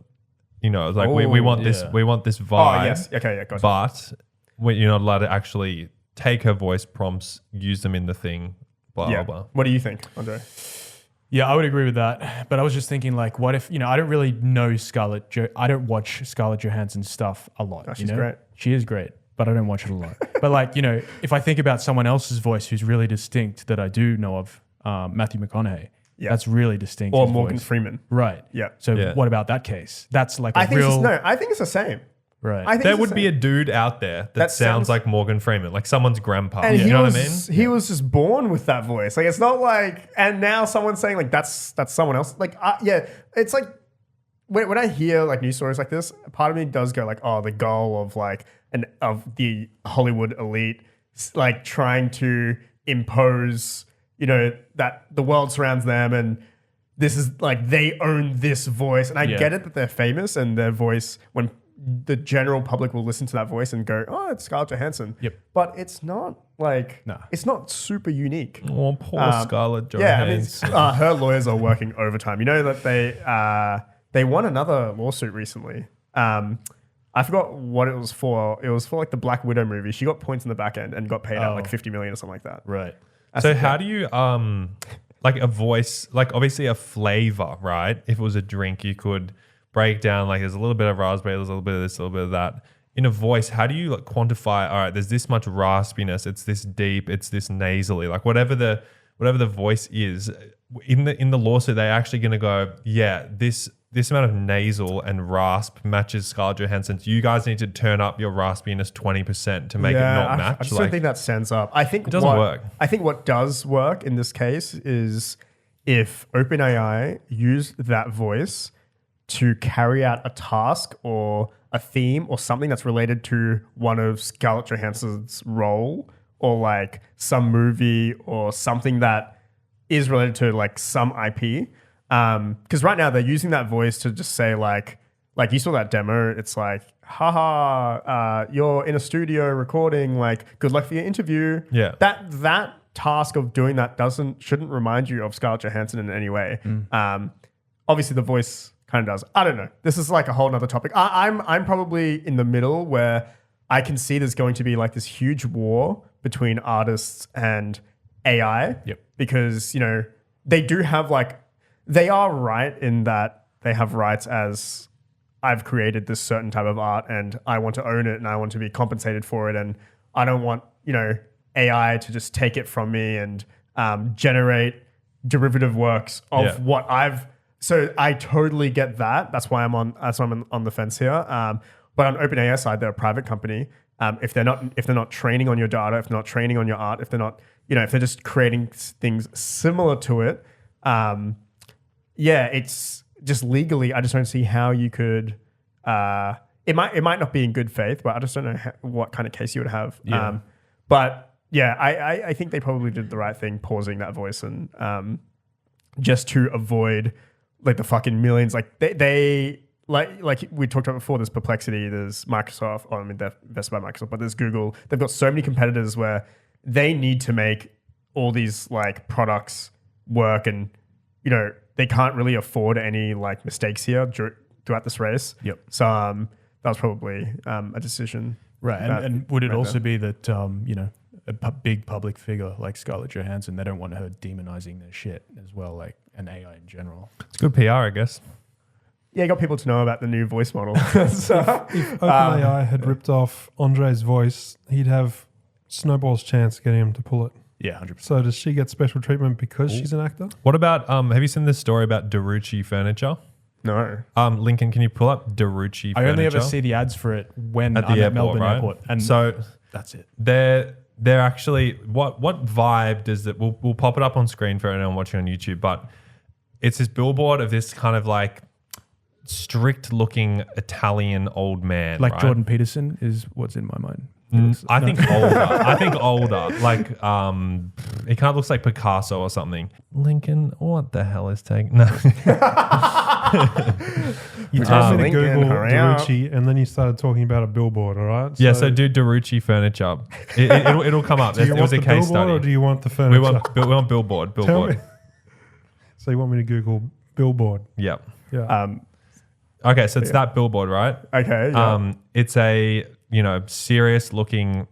It's like we want this vibe. Oh yes, okay, yeah, gotcha. But you're not allowed to actually take her voice prompts, use them in the thing. Blah yeah. blah blah. What do you think, Andre? Yeah, I would agree with that. But I was just thinking, like, what if, I don't really know I don't watch Scarlett Johansson's stuff a lot. she's great. She is great, but I don't watch it a lot. But like, if I think about someone else's voice who's really distinct that I do know of, Matthew McConaughey, Yeah. that's really distinct. Or his Morgan voice. Freeman. Right. Yeah. So Yeah. what about that case? That's like a I think real... I think it's the same. Right. I think There it's would the be same. a dude out there that sounds sounds- like Morgan Freeman, like someone's grandpa. And you know what I mean? He was just born with that voice. Like, it's not like, and now someone's saying like that's someone else. Like, it's like when I hear like news stories like this, part of me does go like, oh, the goal of like of the Hollywood elite, like trying to impose, that the world surrounds them and this is like they own this voice. And I get it that they're famous and their voice when the general public will listen to that voice and go, oh, it's Scarlett Johansson. Yep. But it's not like, No. it's not super unique. Oh, poor Scarlett Yeah, Johansson. I mean, her lawyers are working overtime. You know that they won another lawsuit recently. I forgot what it was for. It was for like the Black Widow movie. She got points in the back end and got paid out like 50 million or something like that. Right. So how do you like a voice, like obviously a flavor, right? If it was a drink, you could break down like there's a little bit of raspberry, there's a little bit of this, a little bit of that. In a voice, how do you like quantify? All right, there's this much raspiness, it's this deep, it's this nasally, like whatever the voice is. In the lawsuit, they're actually going to go, yeah, this amount of nasal and rasp matches Scarlett Johansson's. You guys need to turn up your raspiness 20% to make it not match. I just don't think that stands up. I think it doesn't work. I think what does work in this case is if OpenAI used that voice to carry out a task or a theme or something that's related to one of Scarlett Johansson's role, or like some movie or something that is related to like some IP. Because right now they're using that voice to just say like you saw that demo, it's like, haha, you're in a studio recording, like good luck for your interview. Yeah. That task of doing that shouldn't remind you of Scarlett Johansson in any way. Obviously the voice kind of does. I don't know. This is like a whole nother topic. I'm probably in the middle where I can see there's going to be like this huge war between artists and AI. Yep. Because, you know, they do have like, they are right in that they have rights as I've created this certain type of art and I want to own it and I want to be compensated for it. And I don't want, you know, AI to just take it from me and generate derivative works of what I've. So I totally get that. That's why I'm on the fence here. But on OpenAI side, they're a private company. If they're not training on your data, if they're not training on your art, if they're not, you know, if they're just creating things similar to it, it's just legally. I just don't see how you could. It might not be in good faith, but I just don't know what kind of case you would have. Yeah. But yeah, I think they probably did the right thing, pausing that voice and just to avoid like the fucking millions. Like they like we talked about before. There's Perplexity, there's Microsoft. Oh, I mean, they're invested by Microsoft, but there's Google. They've got so many competitors where they need to make all these like products work, and you know they can't really afford any like mistakes here throughout this race. Yep. So that was probably a decision. Right. And would it right also there. be that, you know, a big public figure like Scarlett Johansson, they don't want her demonizing their shit as well, like an AI in general? It's good PR, I guess. Yeah, you got people to know about the new voice model. So, If OpenAI had ripped off Andre's voice, he'd have snowball's chance of getting him to pull it. Yeah, 100%. So does she get special treatment because she's an actor? What about, have you seen this story about Darucci Furniture? no. Lincoln, can you pull up Darucci Furniture? I only ever see the ads for it when at the I'm airport, at Melbourne right? Airport. And so that's it. they're actually, what vibe does it, we'll pop it up on screen for anyone watching on YouTube, but it's this billboard of this kind of like strict looking Italian old man. Like right? Jordan Peterson is what's in my mind. I think older. I think older. Like, it kind of looks like Picasso or something. Lincoln, what the hell is taking? No. You told me to Lincoln, Google hurry up. Darucci, and then you started talking about a billboard. All right. Yeah, so do Darucci Furniture. It'll come up. do you It want was a the case billboard study. or do you want the We furniture? want billboard. Tell Billboard. me. So you want me to Google billboard? Yep. Yeah. Okay, so it's that billboard, right? Okay. Yeah. It's a, you know, serious looking,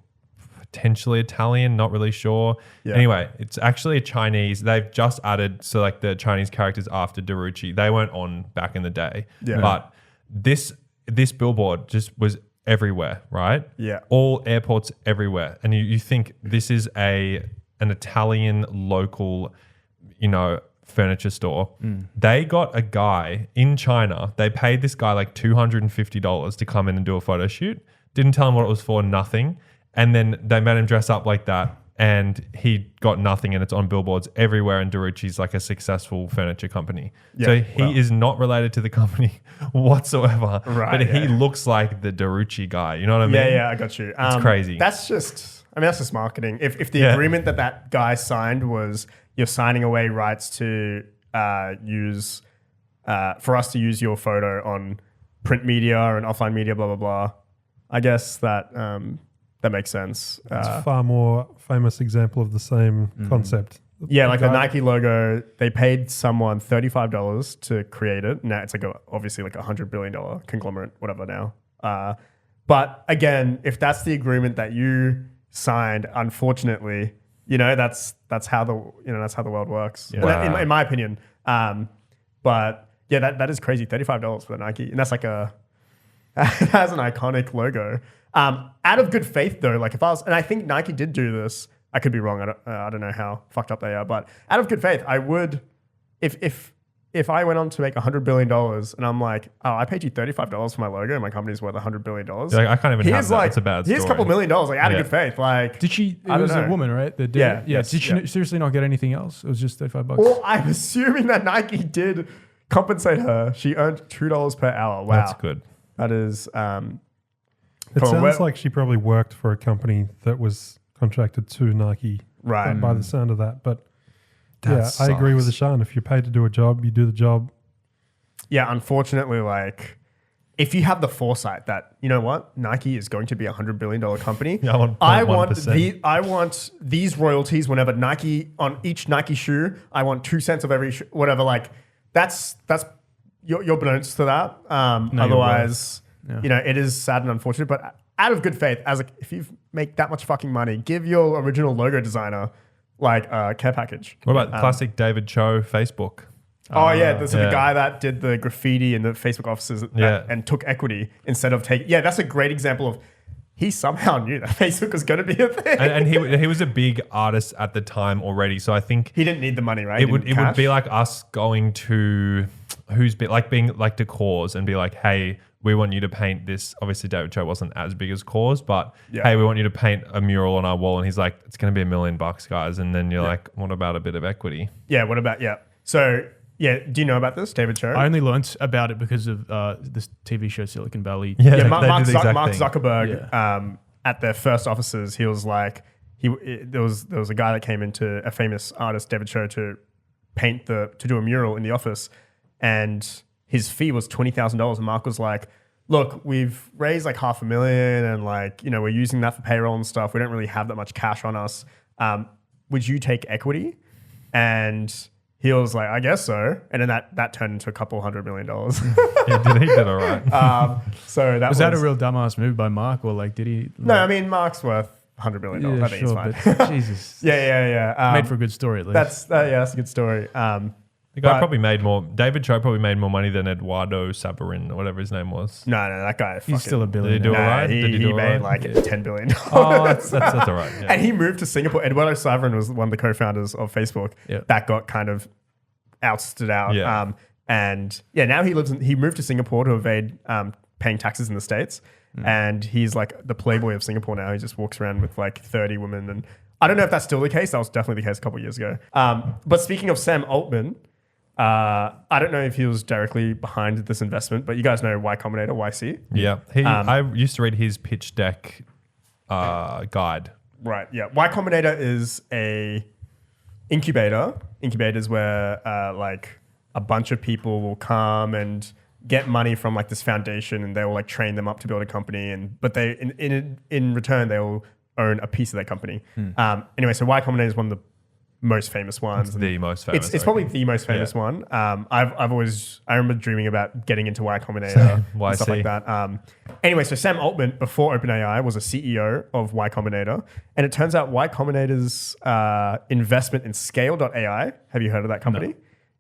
potentially Italian, not really sure. Yeah. Anyway, it's actually a Chinese. They've just added, so like the Chinese characters after Darucci, they weren't on back in the day. Yeah. But this billboard just was everywhere, right? Yeah. All airports everywhere. And you think this is an Italian local, you know, furniture store. They got a guy in China. They paid this guy like $250 to come in and do a photo shoot. Didn't tell him what it was for, nothing. And then they made him dress up like that. And he got nothing, and it's on billboards everywhere. And Darucci's like a successful furniture company. Yeah, So he wow. is not related to the company whatsoever. Right, but he yeah. looks like the Darucci guy. You know what I mean? Yeah, I got you. It's crazy. That's just marketing. If the Yeah. agreement that guy signed was you're signing away rights to use for us to use your photo on print media and offline media, blah blah blah. I guess that makes sense. It's a far more famous example of the same concept. Yeah, like the guy- Nike logo, they paid someone $35 to create it. Now it's like obviously like $100 billion conglomerate, whatever now. But again, if that's the agreement that you signed, unfortunately, you know, that's how the world works. Yeah. Wow. In my opinion. But yeah, that is crazy. $35 for the Nike, and that's like it has an iconic logo. Out of good faith though, like if I was, and I think Nike did do this. I could be wrong. I don't know how fucked up they are, but out of good faith, I would, if if I went on to make $100 billion and I'm like, oh, I paid you $35 for my logo and my company's worth $100 billion. You're like, I can't even have that. It's a bad Here's a couple $1 million, like out of Yeah. good faith. Like, Did she? It I don't was a know. woman, right? That did Yeah, it? Yeah. yes, Did she yeah. seriously not get anything else? It was just $35. well, I'm assuming that Nike did compensate her. She earned $2 per hour. Wow. That's good. That is, It Come on, sounds where- like she probably worked for a company that was contracted to Nike right. by the sound of that. But That I agree with sucks. Ishan. If you're paid to do a job, you do the job. Yeah, unfortunately, like, if you have the foresight that, you know what, Nike is going to be a $100 billion company. Yeah, I want I want 0.1%. I want these royalties whenever Nike, on each Nike shoe, I want 2 cents of every whatever. Like, that's you're bonus to that. Otherwise, you know, it is sad and unfortunate. But out of good faith, if you make that much fucking money, give your original logo designer like a care package. What about classic David Cho Facebook? Oh yeah, so yeah. the guy that did the graffiti in the Facebook offices and took equity instead of taking. Yeah, that's a great example of he somehow knew that Facebook was going to be a thing. And he was a big artist at the time already, so I think He didn't need the money, right? it would be like us going to being like to Cause and be like, hey, we want you to paint this. Obviously, David Cho wasn't as big as Cause, but hey, we want you to paint a mural on our wall, and he's like, it's going to be $1 million, guys. And then you're like, what about a bit of equity? Yeah. What about So. Yeah, do you know about this, David Cho? I only learnt about it because of this TV show Silicon Valley. Yeah, Mark they did the exact thing. Zuckerberg at their first offices, he was like, there was a guy that came into a famous artist, David Cho, to do a mural in the office, and his fee was $20,000. And Mark was like, look, we've raised like $500,000, and like, you know, we're using that for payroll and stuff. We don't really have that much cash on us. Would you take equity? And he was like, I guess so. And then that turned into a couple $100 million. He did all right. So Was that a real dumbass move by Mark, or like did he? No, I mean, Mark's worth $100 million. I think he's fine. but Jesus. Yeah. Made for a good story at least. That's a good story. The guy probably made more. David Cho probably made more money than Eduardo Sabarin or whatever his name was. No, that guy. He's still a Did he billionaire. do all Nah, right? Did he do all made right? like $10 billion. Oh, that's all right. Yeah. And he moved to Singapore. Eduardo Saverin was one of the co-founders of Facebook. Yeah. That got kind of ousted out. Yeah. And now he moved to Singapore to evade paying taxes in the States. And he's like the playboy of Singapore now. He just walks around with like 30 women. And I don't know if that's still the case. That was definitely the case a couple of years ago. But speaking of Sam Altman, I don't know if he was directly behind this investment, but you guys know Y Combinator, YC. Yeah. I used to read his pitch deck guide. Right. Yeah. Y Combinator is a incubator. Incubators where like a bunch of people will come and get money from like this foundation, and they will like train them up to build a company, but they in return they will own a piece of their company. Anyway, so Y Combinator is one of the most famous ones. It's the most famous. It's probably the most famous one. I remember dreaming about getting into Y Combinator and stuff like that. Anyway, so Sam Altman, before OpenAI, was a CEO of Y Combinator, and it turns out Y Combinator's investment in Scale.ai. Have you heard of that company? No.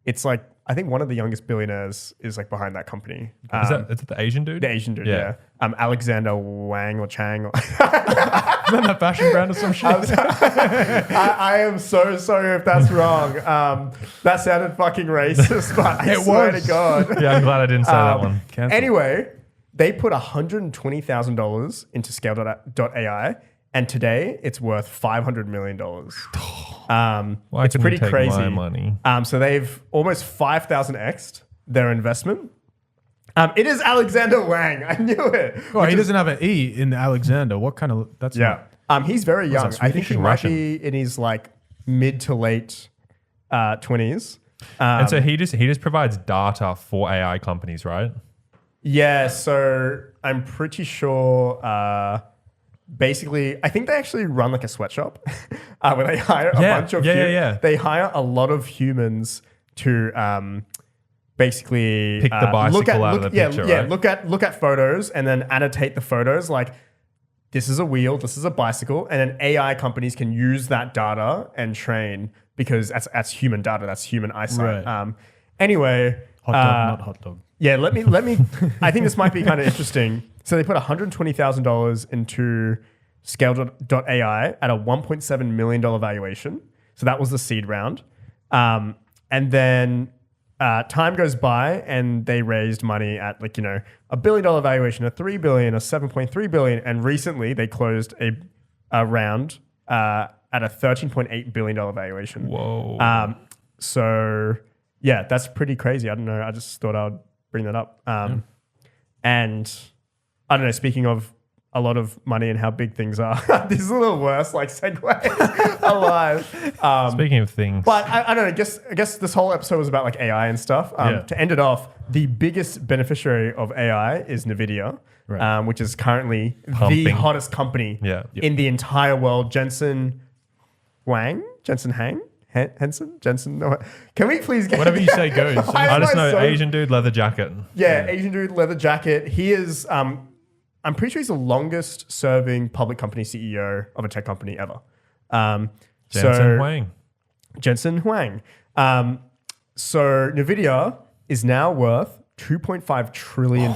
It's like, I think one of the youngest billionaires is like behiin that company. Is it the Asian dude? The Asian dude? Yeah. Yeah. Alexander Wang or Chang. Isn't that a fashion brand or some shit? I am so sorry if that's wrong. That sounded fucking racist, but I swear to God. Yeah, I'm glad I didn't say that one. Cancel. Anyway, they put $120,000 into Scale.ai, and today it's worth $500 million. Why it's couldn't pretty you take crazy. my money? So they've almost 5,000x'd their investment. It is Alexander Wang. I knew it. Oh, he doesn't have an E in Alexander. What kind of? That's Yeah. He's very young. that, I think Swedish he or might Russian? be in his like mid to late 20s. And so he just provides data for AI companies, right? Yeah, so I'm pretty sure. Basically, I think they actually run like a sweatshop where they hire a bunch of They hire a lot of humans to basically Pick the bicycle out of the picture, Yeah, right? look at photos and then annotate the photos. Like, this is a wheel, this is a bicycle, and then AI companies can use that data and train, because that's human data, that's human eyesight. Right. Anyway, hot dog, not hot dog. yeah, let me. I think this might be kind of interesting. So they put $120,000 into Scale.ai at a $1.7 million valuation. So that was the seed round. And then time goes by and they raised money at like, $1 billion valuation, a $3 billion, a $7.3 billion. And recently they closed a round at a $13.8 billion valuation. Whoa. So yeah, that's pretty crazy. I don't know. I just thought I would bring that up. And I don't know, speaking of a lot of money and how big things are, this is a little worse, like segue alive. Speaking of things. But I don't know, I guess this whole episode was about like AI and stuff. To end it off, the biggest beneficiary of AI is NVIDIA, which is currently the hottest company in the entire world. Jensen Jensen. No, can we please get Whatever you say goes. I just know Asian dude, leather jacket. Yeah, Asian dude, leather jacket. He is, I'm pretty sure he's the longest serving public company CEO of a tech company ever. Jensen Huang. So NVIDIA is now worth $2.5 trillion.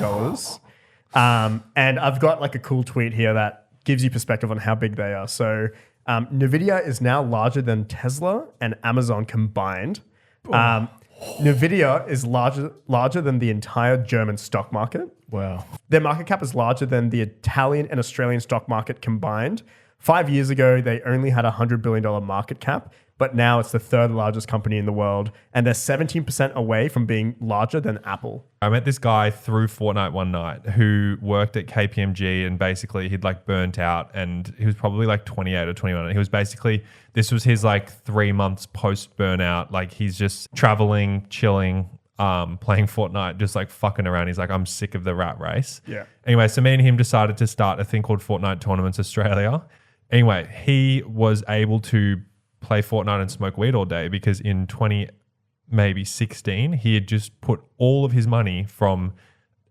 And I've got like a cool tweet here that gives you perspective on how big they are. So NVIDIA is now larger than Tesla and Amazon combined. NVIDIA is larger than the entire German stock market. Wow. Their market cap is larger than the Italian and Australian stock market combined. 5 years ago, they only had a $100 billion market cap, but now it's the third largest company in the world, and they're 17% away from being larger than Apple. I met this guy through Fortnite one night who worked at KPMG, and basically he'd like burnt out, and he was probably like 28 or 21. And he was basically, this was his like 3 months post burnout. Like he's just traveling, chilling, playing Fortnite, just like fucking around. He's like, I'm sick of the rat race. Yeah. Anyway, so me and him decided to start a thing called Fortnite Tournaments Australia. Anyway, he was able to play Fortnite and smoke weed all day because in 2016, he had just put all of his money from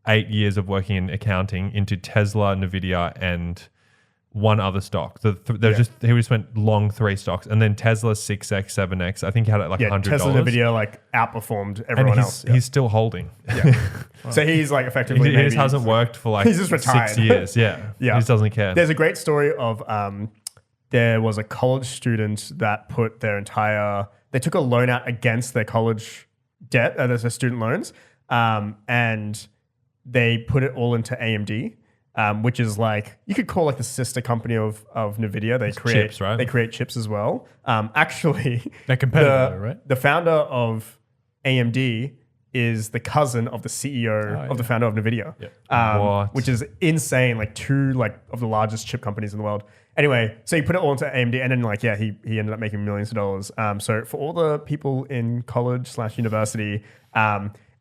8 years of working in accounting into Tesla, NVIDIA, and one other stock. He just went long 3 stocks, and then Tesla 6x, 7x. I think he had it like $100. Tesla, NVIDIA like outperformed everyone else. He's still holding. So he's like effectively. He just hasn't worked for like he's just retired. 6 years. Yeah. He just doesn't care. There's a great story of there was a college student that put they took a loan out against their college debt, there's their student loans, and they put it all into AMD. Which is like, you could call like the sister company of NVIDIA. They create chips, right? They create chips as well. Actually, they're competitive, right? The founder of AMD is the cousin of the CEO of the founder of NVIDIA, which is insane. Like 2 of the largest chip companies in the world. Anyway, so he put it all into AMD, and then he ended up making millions of dollars. So for all the people in college/university.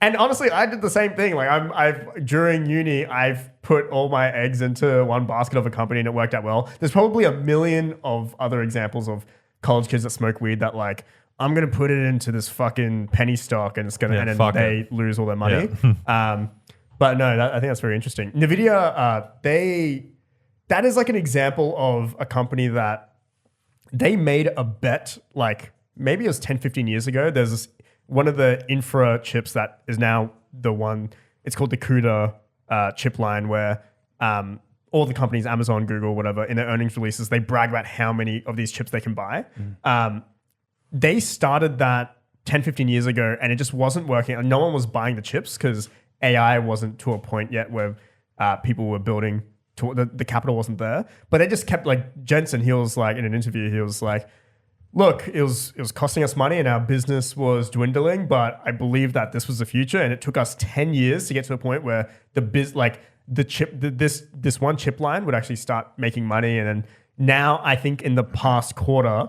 And honestly, I did the same thing. Like during uni, I've put all my eggs into one basket of a company and it worked out well. There's probably a million of other examples of college kids that smoke weed that like, I'm going to put it into this fucking penny stock and it's going to, and then they lose all their money. Yeah. But no, I think that's very interesting. NVIDIA, that is like an example of a company that they made a bet, like maybe it was 10, 15 years ago. There's this, one of the infra chips that is now the one, it's called the CUDA chip line, where all the companies, Amazon, Google, whatever, in their earnings releases, they brag about how many of these chips they can buy. They started that 10, 15 years ago and it just wasn't working. And no one was buying the chips because AI wasn't to a point yet where people were building, the capital wasn't there. But they just kept like, Jensen, he was like, in an interview, he was like, look, it was costing us money and our business was dwindling, but I believe that this was the future, and it took us 10 years to get to a point where this one chip line would actually start making money. And then now I think in the past quarter,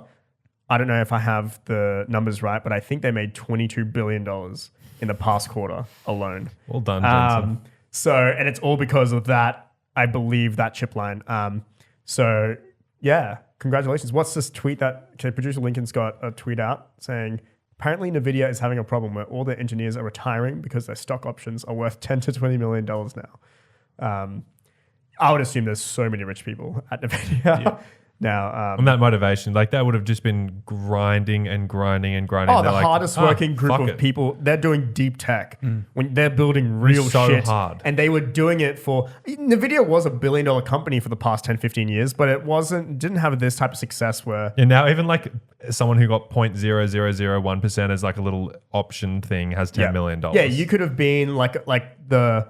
I don't know if I have the numbers right, but I think they made $22 billion in the past quarter alone. Well done, Jensen. And it's all because of that, I believe, that chip line. So yeah. Congratulations. What's this tweet producer Lincoln's got a tweet out saying, apparently NVIDIA is having a problem where all their engineers are retiring because their stock options are worth $10 to $20 million now. I would assume there's so many rich people at NVIDIA. now. And that motivation, like that would have just been grinding and grinding and grinding. Oh, They're the like, hardest working group fuck of it. people. They're doing deep tech when they're building real so shit. hard. And they were doing it for NVIDIA was a $1 billion company for the past 10, 15 years, but didn't have this type of success where And now even like someone who got 0.0001% as like a little option thing has $10 million. Yeah, you could have been like the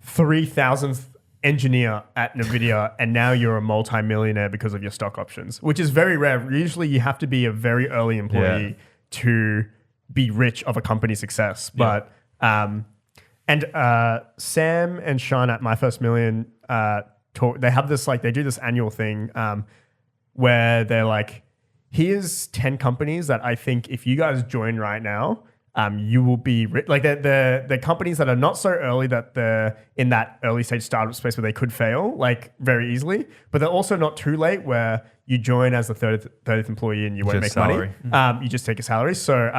3,000th engineer at NVIDIA, and now you're a multi-millionaire because of your stock options, which is very rare. Usually you have to be a very early employee to be rich of a company success. But Sam and Sean at My First Million talk. They have this they do this annual thing where they're like, here's 10 companies that I think if you guys join right now, you will be like the companies that are not so early that they're in that early stage startup space where they could fail like very easily, but they're also not too late where you join as the 30th employee and you won't make salary. money. You just take a salary. So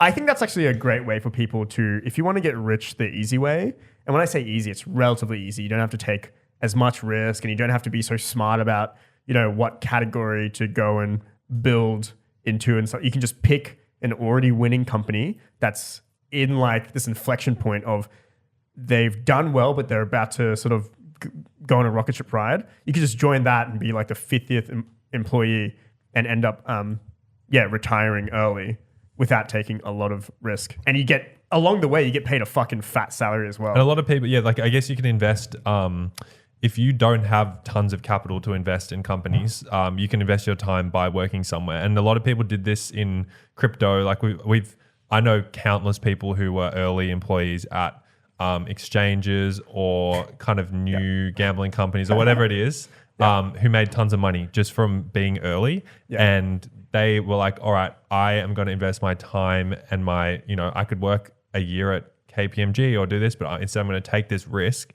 I think that's actually a great way for people to, if you want to get rich the easy way, and when I say easy, it's relatively easy. You don't have to take as much risk and you don't have to be so smart about, what category to go and build into. And so you can just pick an already winning company that's in like this inflection point of they've done well, but they're about to sort of go on a rocket ship ride. You could just join that and be like the 50th employee and end up, retiring early without taking a lot of risk. And you get, along the way, you get paid a fucking fat salary as well. And a lot of people, like I guess you can invest, if you don't have tons of capital to invest in companies, you can invest your time by working somewhere. And a lot of people did this in crypto. Like I know countless people who were early employees at exchanges or kind of new gambling companies or whatever it is, who made tons of money just from being early. Yeah. And they were like, all right, I am going to invest my time and my, I could work a year at KPMG or do this, but instead I'm going to take this risk,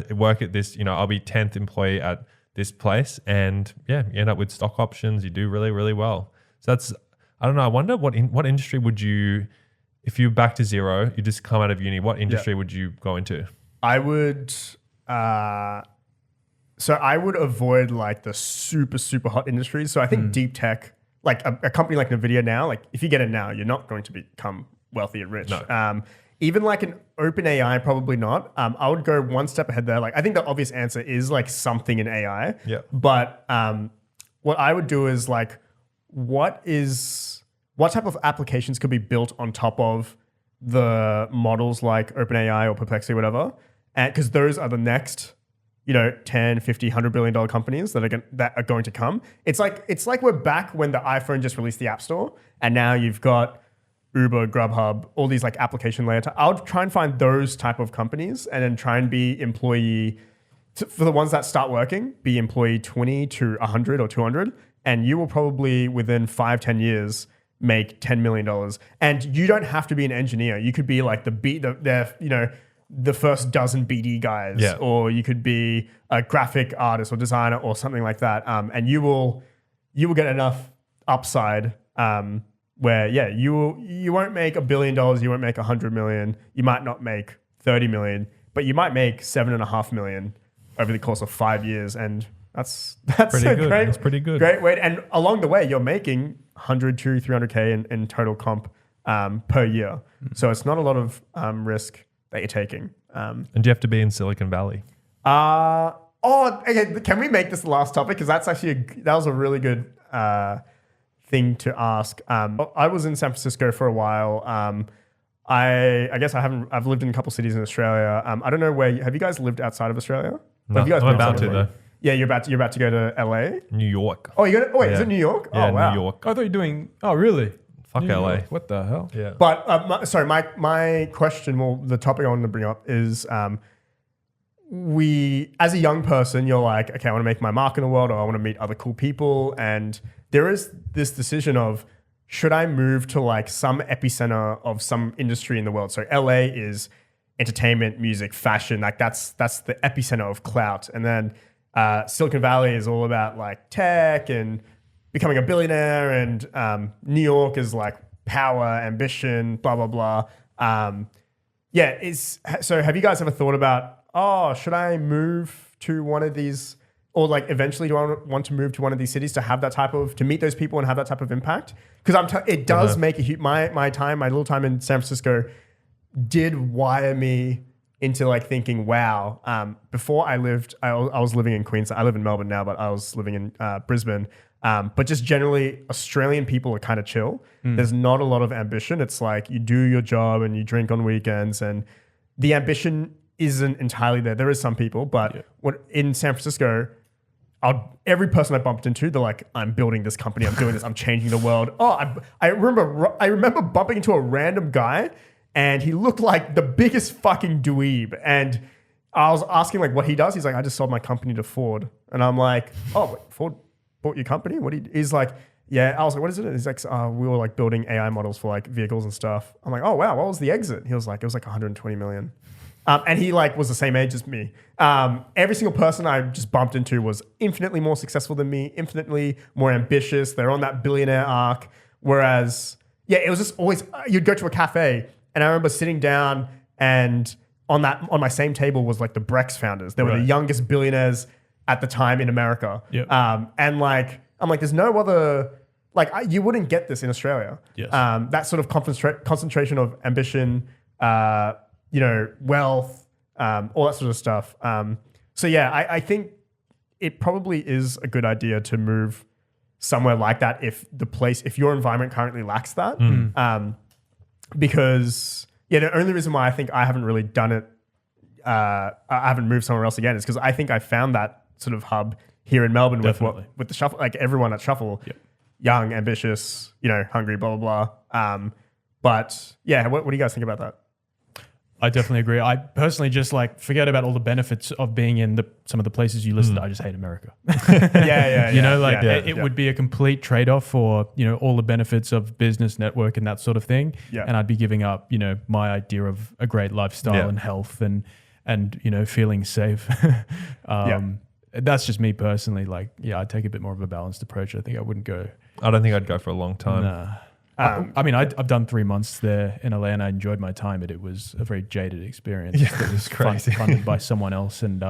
work at this, I'll be 10th employee at this place. And you end up with stock options. You do really, really well. So that's, I don't know. I wonder what industry would you, if you're back to zero, you just come out of uni, what industry would you go into? I would, I would avoid like the super, super hot industries. So I think deep tech, like a company like NVIDIA now, like if you get it now, you're not going to become wealthy and rich. No. Even like an OpenAI, probably not. I would go one step ahead there. Like I think the obvious answer is like something in AI. Yeah. But what I would do is like, what type of applications could be built on top of the models like OpenAI or Perplexity, whatever? And because those are the next, 10, 50, $100 billion companies that are going to come. It's like we're back when the iPhone just released the App Store, and now you've got Uber, Grubhub, all these like application layer. I would try and find those type of companies and then try and be employee, for the ones that start working, be employee 20 to 100 or 200. And you will probably within 5-10 years make $10 million. And you don't have to be an engineer. You could be like the first dozen BD guys, or you could be a graphic artist or designer or something like that. And you will get enough upside where you won't make $1 billion, you won't make 100 million, you might not make 30 million, but you might make 7.5 million over the course of 5 years, and that's pretty a good. great, that's pretty good. Great way. And along the way, you're making 100 to 300K in total comp per year. So it's not a lot of risk that you're taking. And do you have to be in Silicon Valley? Okay. Can we make this the last topic? Because that's actually that was a really good thing to ask. I was in San Francisco for a while. I guess I've lived in a couple cities in Australia. I don't know have you guys lived outside of Australia? No, have you guys I'm been about outside to of though. Yeah, you're about to go to LA. New York. Oh, is it New York? Yeah, oh, wow. New York. I thought you were doing. Oh, really? Fuck New LA. York. What the hell? Yeah. But my question, the topic I wanted to bring up is as a young person, you're like, okay, I want to make my mark in the world, or I want to meet other cool people, and there is this decision of, should I move to like some epicenter of some industry in the world? So LA is entertainment, music, fashion, like that's the epicenter of clout, and then Silicon Valley is all about like tech and becoming a billionaire, and New York is like power, ambition, blah, blah, blah. So have you guys ever thought about, should I move to one of these, or like eventually do I want to move to one of these cities to have that type of, to meet those people and have that type of impact? Because it does make a huge, my little time in San Francisco did wire me into like thinking, wow, before I was living in Queensland. I live in Melbourne now, but I was living in Brisbane. But just generally, Australian people are kind of chill. There's not a lot of ambition. It's like you do your job and you drink on weekends, and the ambition isn't entirely there. There is some people, but in San Francisco, every person I bumped into, they're like, I'm building this company, I'm doing this, I'm changing the world. I remember bumping into a random guy, and he looked like the biggest fucking dweeb. And I was asking like what he does. He's like, I just sold my company to Ford. And I'm like, oh, wait, Ford bought your company? He's like, yeah. I was like, what is it? He's like, we were like building AI models for like vehicles and stuff. I'm like, oh wow, what was the exit? He was like, it was like 120 million. And he like was the same age as me. Every single person I just bumped into was infinitely more successful than me, infinitely more ambitious. They're on that billionaire arc. Whereas, yeah, it was just always, you'd go to a cafe, and I remember sitting down, and on my same table was like the Brex founders. They were the youngest billionaires at the time in America. Yep. And like, I'm like, there's no other, like, you wouldn't get this in Australia. Yes. That sort of concentration of ambition, wealth, all that sort of stuff. So yeah, I think it probably is a good idea to move somewhere like that if your environment currently lacks that. Because the only reason why I think I haven't really done it, I haven't moved somewhere else again, is because I think I found that sort of hub here in Melbourne with the Shuffle, like everyone at Shuffle, young, ambitious, hungry, blah, blah, blah. But yeah, what do you guys think about that? I definitely agree. I personally just like forget about all the benefits of being in some of the places you listed. I just hate America. It would be a complete trade-off for, all the benefits of business, network, and that sort of thing. Yeah. And I'd be giving up, my idea of a great lifestyle and health and feeling safe. That's just me personally. Like, I'd take a bit more of a balanced approach. I think I wouldn't go. I don't think I'd go for a long time. Nah. I've done 3 months there in LA, and I enjoyed my time, but it was a very jaded experience. It was crazy. Funded by someone else, and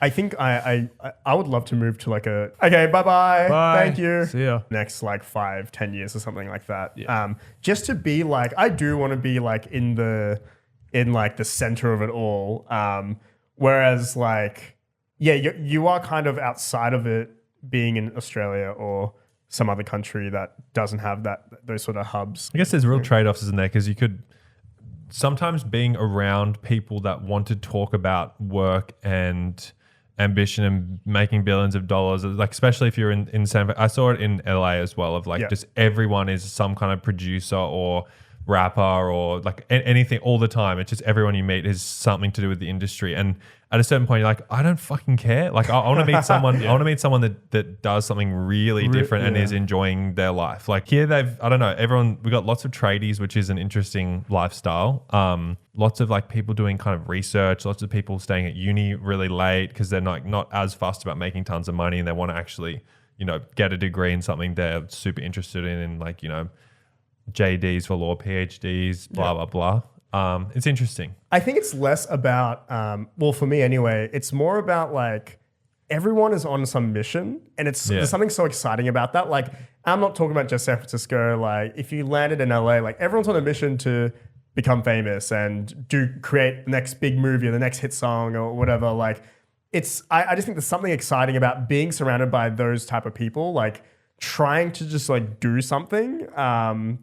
I think I would love to move to like bye, thank you, see ya, next like 5-10 years or something like that. Just to be like, I do want to be like in the center of it all. Whereas like, you are kind of outside of it, being in Australia or some other country that doesn't have those sort of hubs. I guess there's real trade-offs, isn't there? Because you could sometimes being around people that want to talk about work and ambition and making billions of dollars, like especially if you're in San Francisco. I saw it in LA as well, of like just everyone is some kind of producer or rapper or like anything all the time. It's just everyone you meet is something to do with the industry. And at a certain point, you're like, I don't fucking care. Like I want to meet someone. I want to meet someone that does something really different and is enjoying their life. Like here, we got lots of tradies, which is an interesting lifestyle. Lots of like people doing kind of research. Lots of people staying at uni really late because they're not as fussed about making tons of money, and they want to actually get a degree in something they're super interested in like JDs for law, PhDs, blah, blah, blah. It's interesting. I think it's less about, for me anyway, it's more about like everyone is on some mission, and there's something so exciting about that. Like, I'm not talking about just San Francisco. Like, if you landed in LA, like everyone's on a mission to become famous and create the next big movie or the next hit song or whatever. Like, I just think there's something exciting about being surrounded by those type of people, like trying to just like do something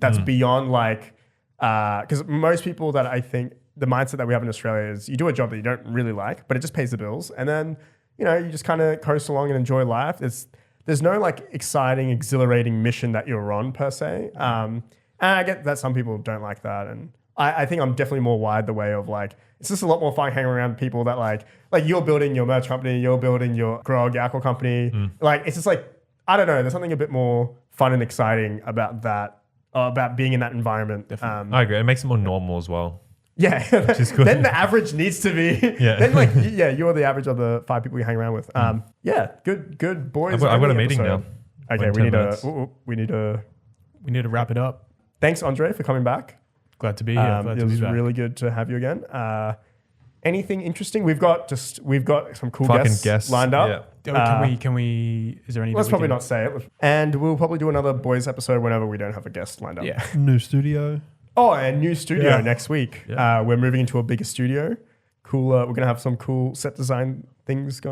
that's beyond like, because most people that I think the mindset that we have in Australia is you do a job that you don't really like, but it just pays the bills. And then, you just kind of coast along and enjoy life. There's no like exciting, exhilarating mission that you're on per se. And I get that some people don't like that. And I think I'm definitely more wired the way of like, it's just a lot more fun hanging around people that like you're building your merch company, you're building your grog alcohol company. Like, it's just like, I don't know, there's something a bit more fun and exciting about that, about being in that environment. I agree. It makes it more normal as well. Yeah. Which is good. Then the average needs to be, then like, you're the average of the 5 people you hang around with. Good boys. I've got a meeting now. Okay, we need to wrap it up. Thanks, Andre, for coming back. Glad to be here. It was really good to have you again. anything interesting? We've got some cool Fucking guests, guests lined up. Yeah. Can we? Is there any? Let's that we probably can- not say it. And we'll probably do another boys episode whenever we don't have a guest lined up. Yeah. New studio. Oh, and new studio Yeah. next week. Yeah. We're moving into a bigger studio. Cool. We're gonna have some cool set design things going.